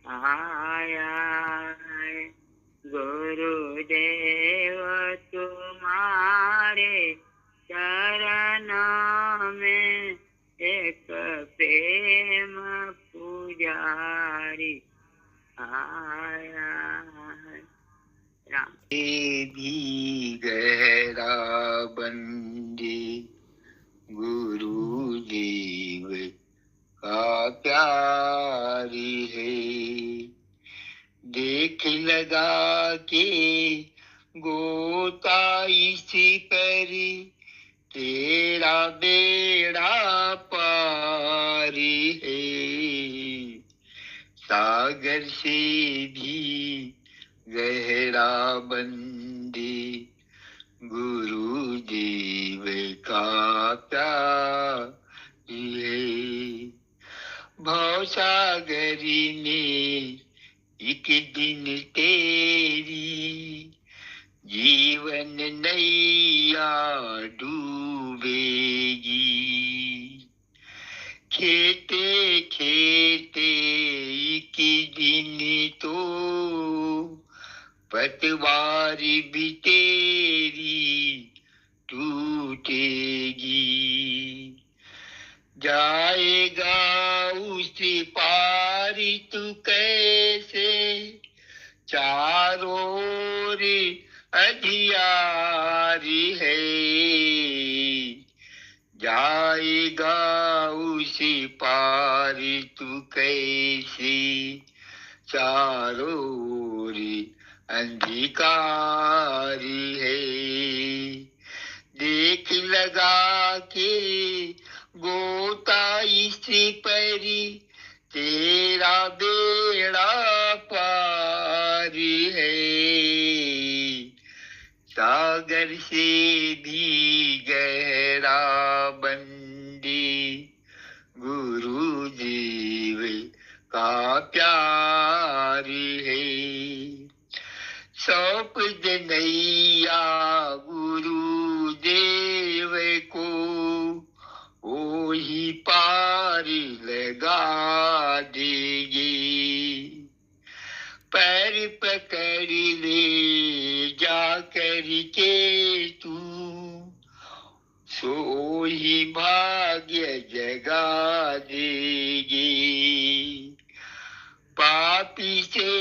आया है। गुरुदेव तुम्हारे चरणों में एक प्रेम पुजारी आया है। राम। ये भी गहरा बंदे गुरु जीव का प्यारी है। देख लगा के गोता इसी पर तेरा बेड़ा पारी है। सागर से भी गहरा बंदे गुरु देव का प्यारी है। भवसागरी में एक दिन तेरी जीवन नैया डूबेगी। खेते खेते एक दिन तो पतवार भी तेरी टूटेगी। जाएगा उस पार तू कैसे, चारों ओर अंधियारी है। जाएगा उस पार तू कैसे, चारों ओर अंधकारी है। देख लगा के गोता इस परी तेरा बेड़ा पारी है। सागर से भी गहरा बंदे गुरु जीव का प्यारी है। सौंप दे नैया गुरु देव को, वो ही पार लगा देगी। पैर पकड़ ले जा कर के तू, सो ही भाग्य जगा देगी। पापी से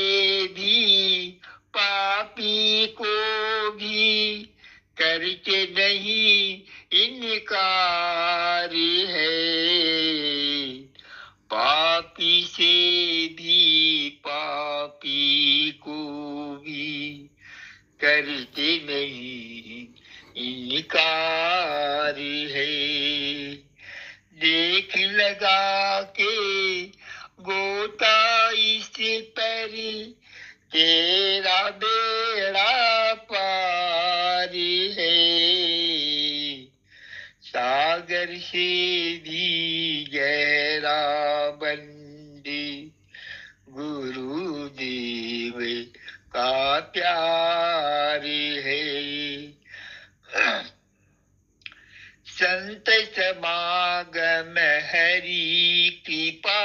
भी पापी को भी करके नहीं इनकार है। पापी से भी पापी को भी करके नहीं इनकार है। देख लगा के गोता इस पर तेरा बेड़ा पारी है। सागर से भी गहरा बंदे गुरु देव का प्यार है। संत समागम हरि कृपा,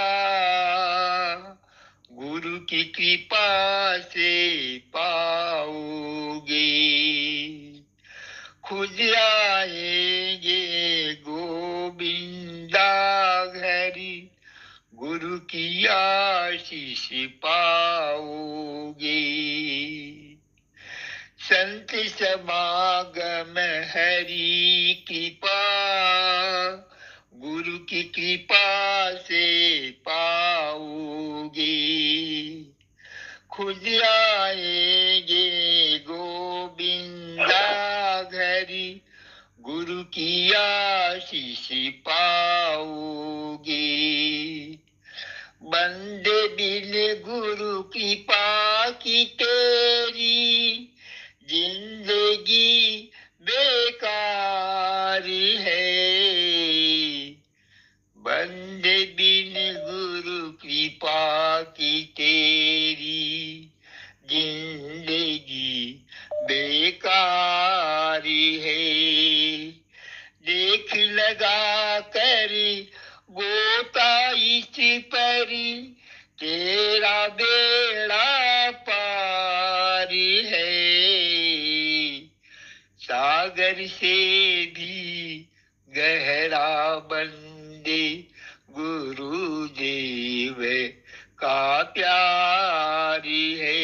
गुरु की कृपा से पाओगे। खुद आएंगे गोविंदा घरी, गुरु की आशीष पाओगे। संत समागम हरि कृपा, गुरु की कृपा से पाओगे। खुद आएंगे गोविंदा घरी, गुरु की आशीष पाओगे। बंदे दिल गुरु कृपा की तेरी, जिंदगी बेकार है। बंदे बिन गुरु कृपा की तेरी, जिंदगी बेकार है। देख लगा कर गोता इस पर, तेरा बेड़ा पार है। सागर से भी गहरा बंदे गुरु देव का प्यार है।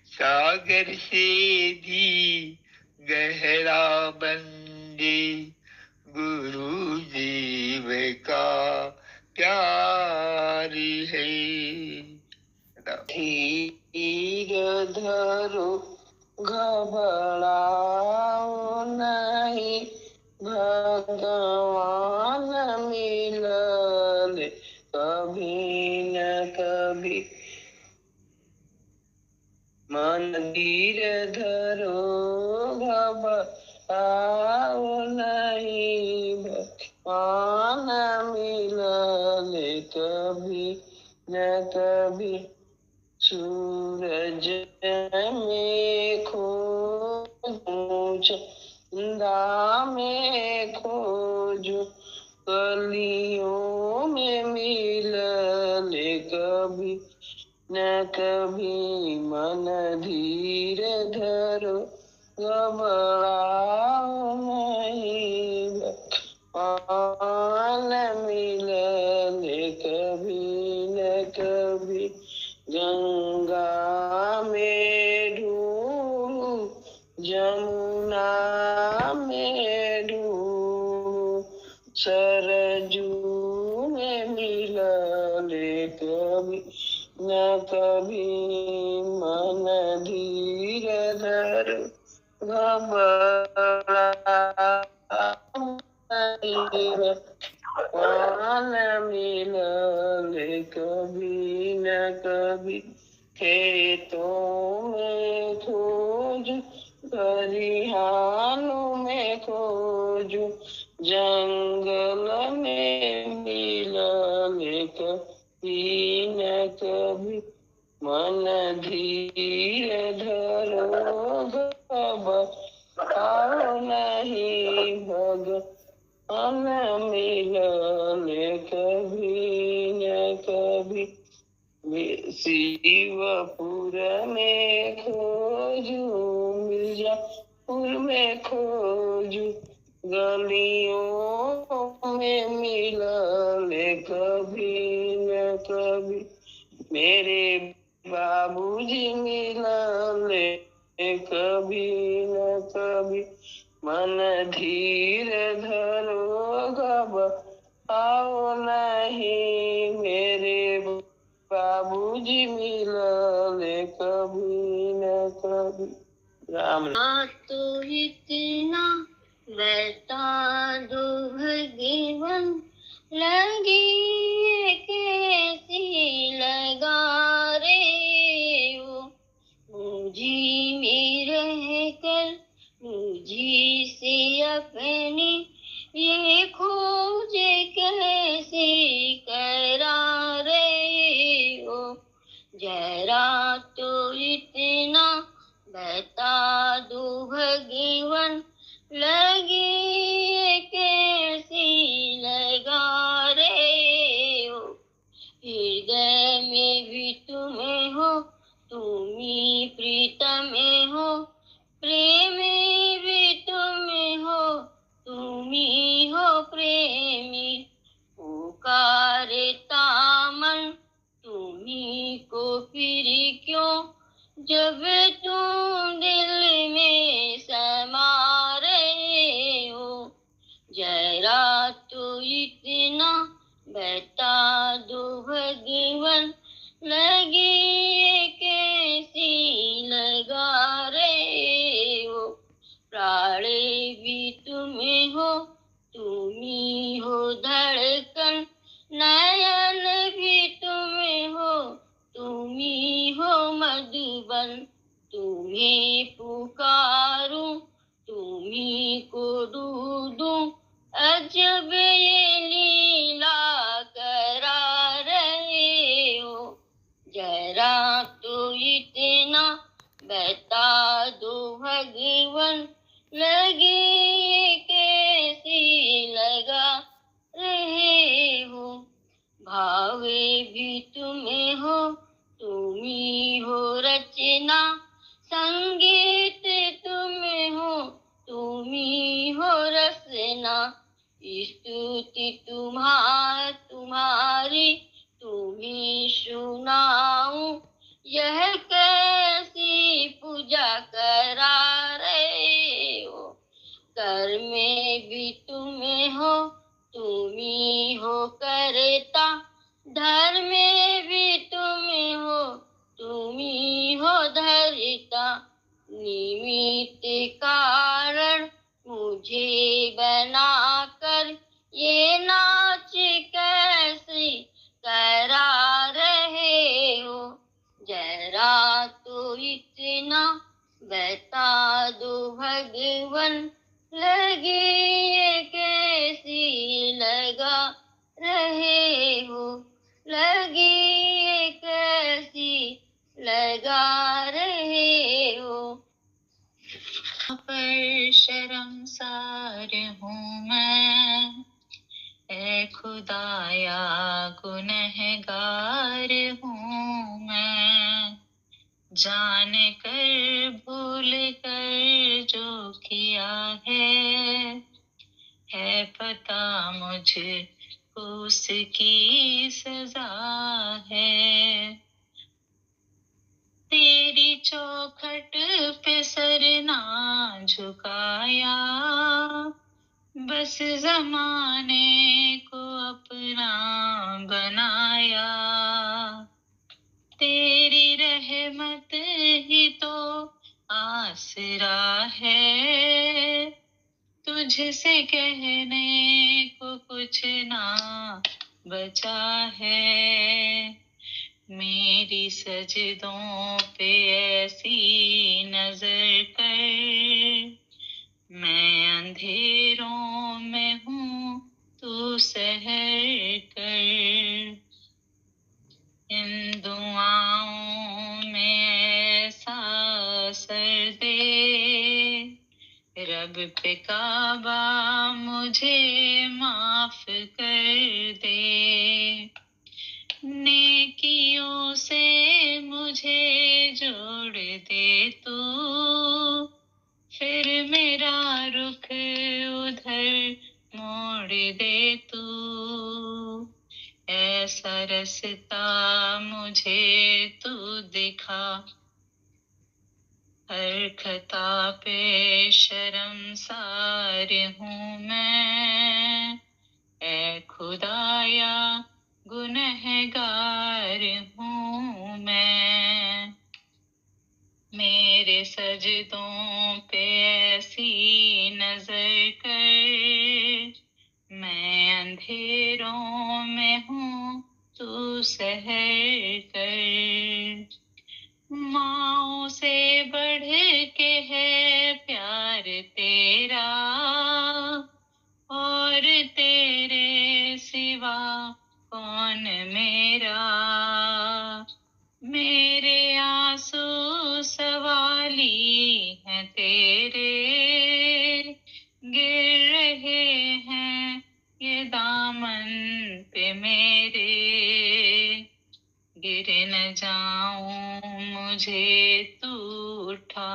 सागर से भी गहरा बंदे गुरु देव का प्यार है। धीर धरो घबराओ नहीं, भगवान मिलले कभी न कभी। मन धीर धरो घबराओ नहीं, भगवान मिलले कभी न कभी। सूरज में खोजूं, चंदा में खोजूं, कलियों में मिलले कभी न कभी। मन धीर धरो घबराओ नहीं, भगवान मिलले कभी न कभी। गंगा में डूबूं, जमुना में डूबूं, सरजू में मिलले कभी न कभी। मन धीर धरो घबराओ नहीं, भगवान मिलले कभी न कभी। खेतों में खोजूं, खलिहानों में खोजूं, जंगल में मिलले कभी न कभी। मन धीर धरो घबराओ नहीं, भगवान मिलले कभी न कभी। शिवपुर में खोजूं, मिर्जापुर में खोजूं, गलियों में मिलले कभी न कभी। मेरे बाबूजी मिलले कभी न कभी। मन धीर धरो घबराओ नहीं, मेरे बाबूजी मिलले कभी न कभी। राम तो इतना बता दो भगवान, लगी ये कैसी लगा रे वो। मुझी में रह कर मुझी से अपनी ये खोज कैसे करा रे वो। जरा तो इतना बता दो भगवान, लगी ये कैसी लगा रे हो। हृदय में भी तुम्हें हो, तुम्ही प्रीतम हो, प्रेम भी तुम्हें हो, तुम्ही हो प्रेमी। पुकारे तामन तुम्ही को फिर क्यों, जब तुम बता दो भगवन लगी ये कैसी लगा रे हो। प्राणे भी तुम्हें हो, तुम्ही हो धड़कन, नयन भी तुम्हें हो, तुम्ही हो मधुबन। तुम्हें पुकारूं, तुम्ही को ढूंढूं, अजब ये लीला करा रहे हो। जरा तो इतना बता दो भगवन लगी ये कैसी लगा रहे हो। भावे भी तुम्हें हो, तुम्ही हो रचना, संगीत तुम्हें हो, तुम्ही हो रसना। स्तुति तुम्हारी तुम्ही सुनाऊं, यह कैसी पूजा करा रहे हो। कर में भी तुम्हें हो, तुम्ही हो करता, धर्म में भी तुम्हें हो, तुम्ही हो धरता। निमित्त कारण मुझे बनाकर ये नाच कैसे करा रहे हो। जरा तो इतना बता दो भगवन लगी ये कैसी लगा रहे हो। लगी ये कैसी लगा रहे हो। पर शर्मसार हूँ मैं, ऐ खुदाया गुनहगार हूँ मैं। जान कर भूल कर जो किया है पता मुझको उसकी सजा है। तेरी चौखट पे सर ना झुकाया, बस जमाने को अपना बनाया। तेरी रहमत ही तो आसरा है, तुझसे कहने को कुछ ना बचा है। मेरी सजदों पे ऐसी नजर कर, मैं अंधेरों में हूँ तू सहर कर। इन दुआओं में ऐसा असर दे, रब पे काबा मुझे माफ कर दे। नेकियों से मुझे जोड़ दे तू, फिर मेरा रुख उधर मोड़ दे तू। ऐसा रास्ता मुझे तू दिखा, हर खता पे शर्मसार हूँ मैं। ऐ खुदाया गुनहगार हूँ मैं। मेरे सजदों पे ऐसी नजर कर, मैं अंधेरों में हूँ तू सहर कर। माँओं से बढ़ के है प्यार तेरा, और तेरे सिवा कौन मेरा। मेरे आंसू सवाली हैं तेरे, गिर रहे हैं ये दामन पे मेरे। गिर न जाऊं मुझे तू उठा,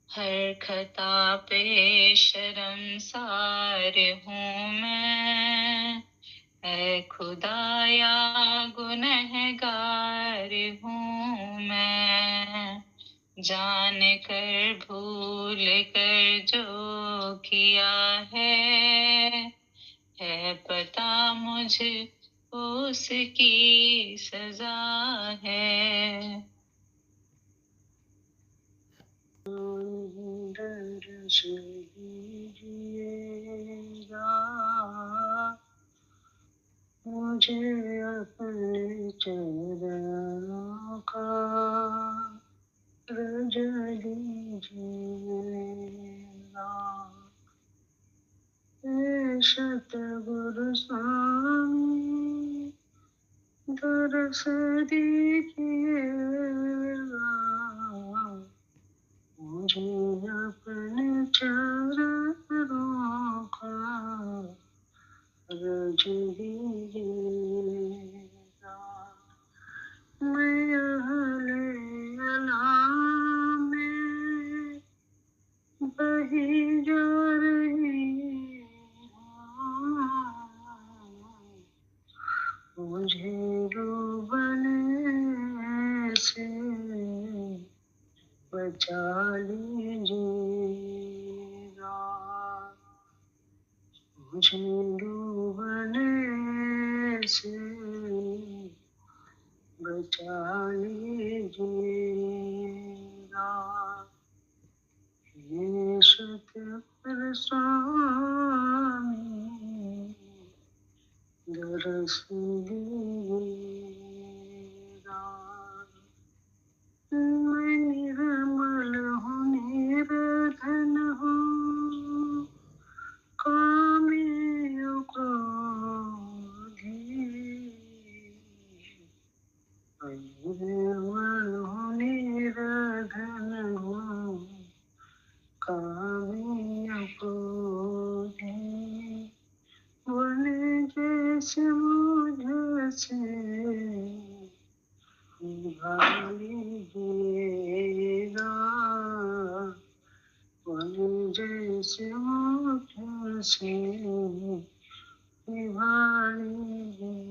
हर खता पे शर्मसार हूँ मैं। ऐ खुदाया गुनहगार हूँ मैं। जान कर भूल कर जो किया है पता मुझको उसकी सजा है। दर्श दीजिएगा मुझे अपने चरणों का रज दीजिएगा। सतगुरु स्वामी दर्श दीजिएगा मुझे अपने चरणों का रज दीजिएगा। मैं अहले अलाम में बही जा रही हूँ, मुझे डूबने से बचा लीजिएगा। मुझे डूबने से बचा लीजिएगा। हे सतगुर स्वामी दर्श दीजिएगा। मैं निर्मल हूँ निर्धन हूँ कामी क्रोधी। मैं निर्मल हूँ निर्धन हूँ कामी क्रोधी। बने जैसे मुझसे निभा लीजिएगा। बने जैसे मुझसे निभा लीजिएगा।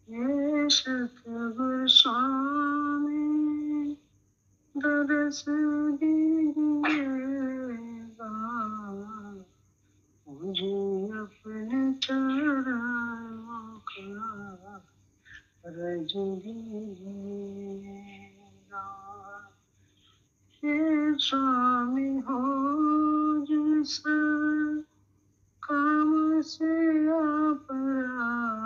हे सतगुरु स्वामी दर्श दीजिएगा मुझे अपने चरणों का रज दीजिएगा। हे स्वामी हो जिस काम से आप राजी,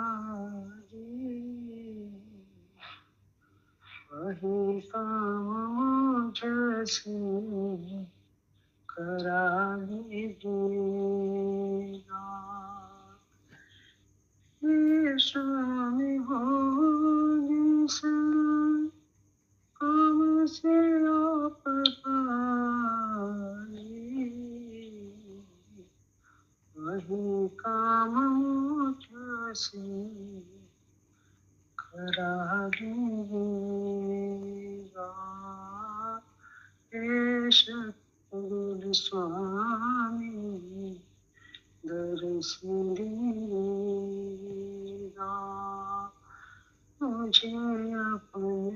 वही काम मुझसे करा लीजिएगा। हे स्वामी हो जिस काम से आप राजी, वही काम मुझसे करा लीजिएगा। हे सतगुरु स्वामी दर्श दीजिएगा मुझे अपने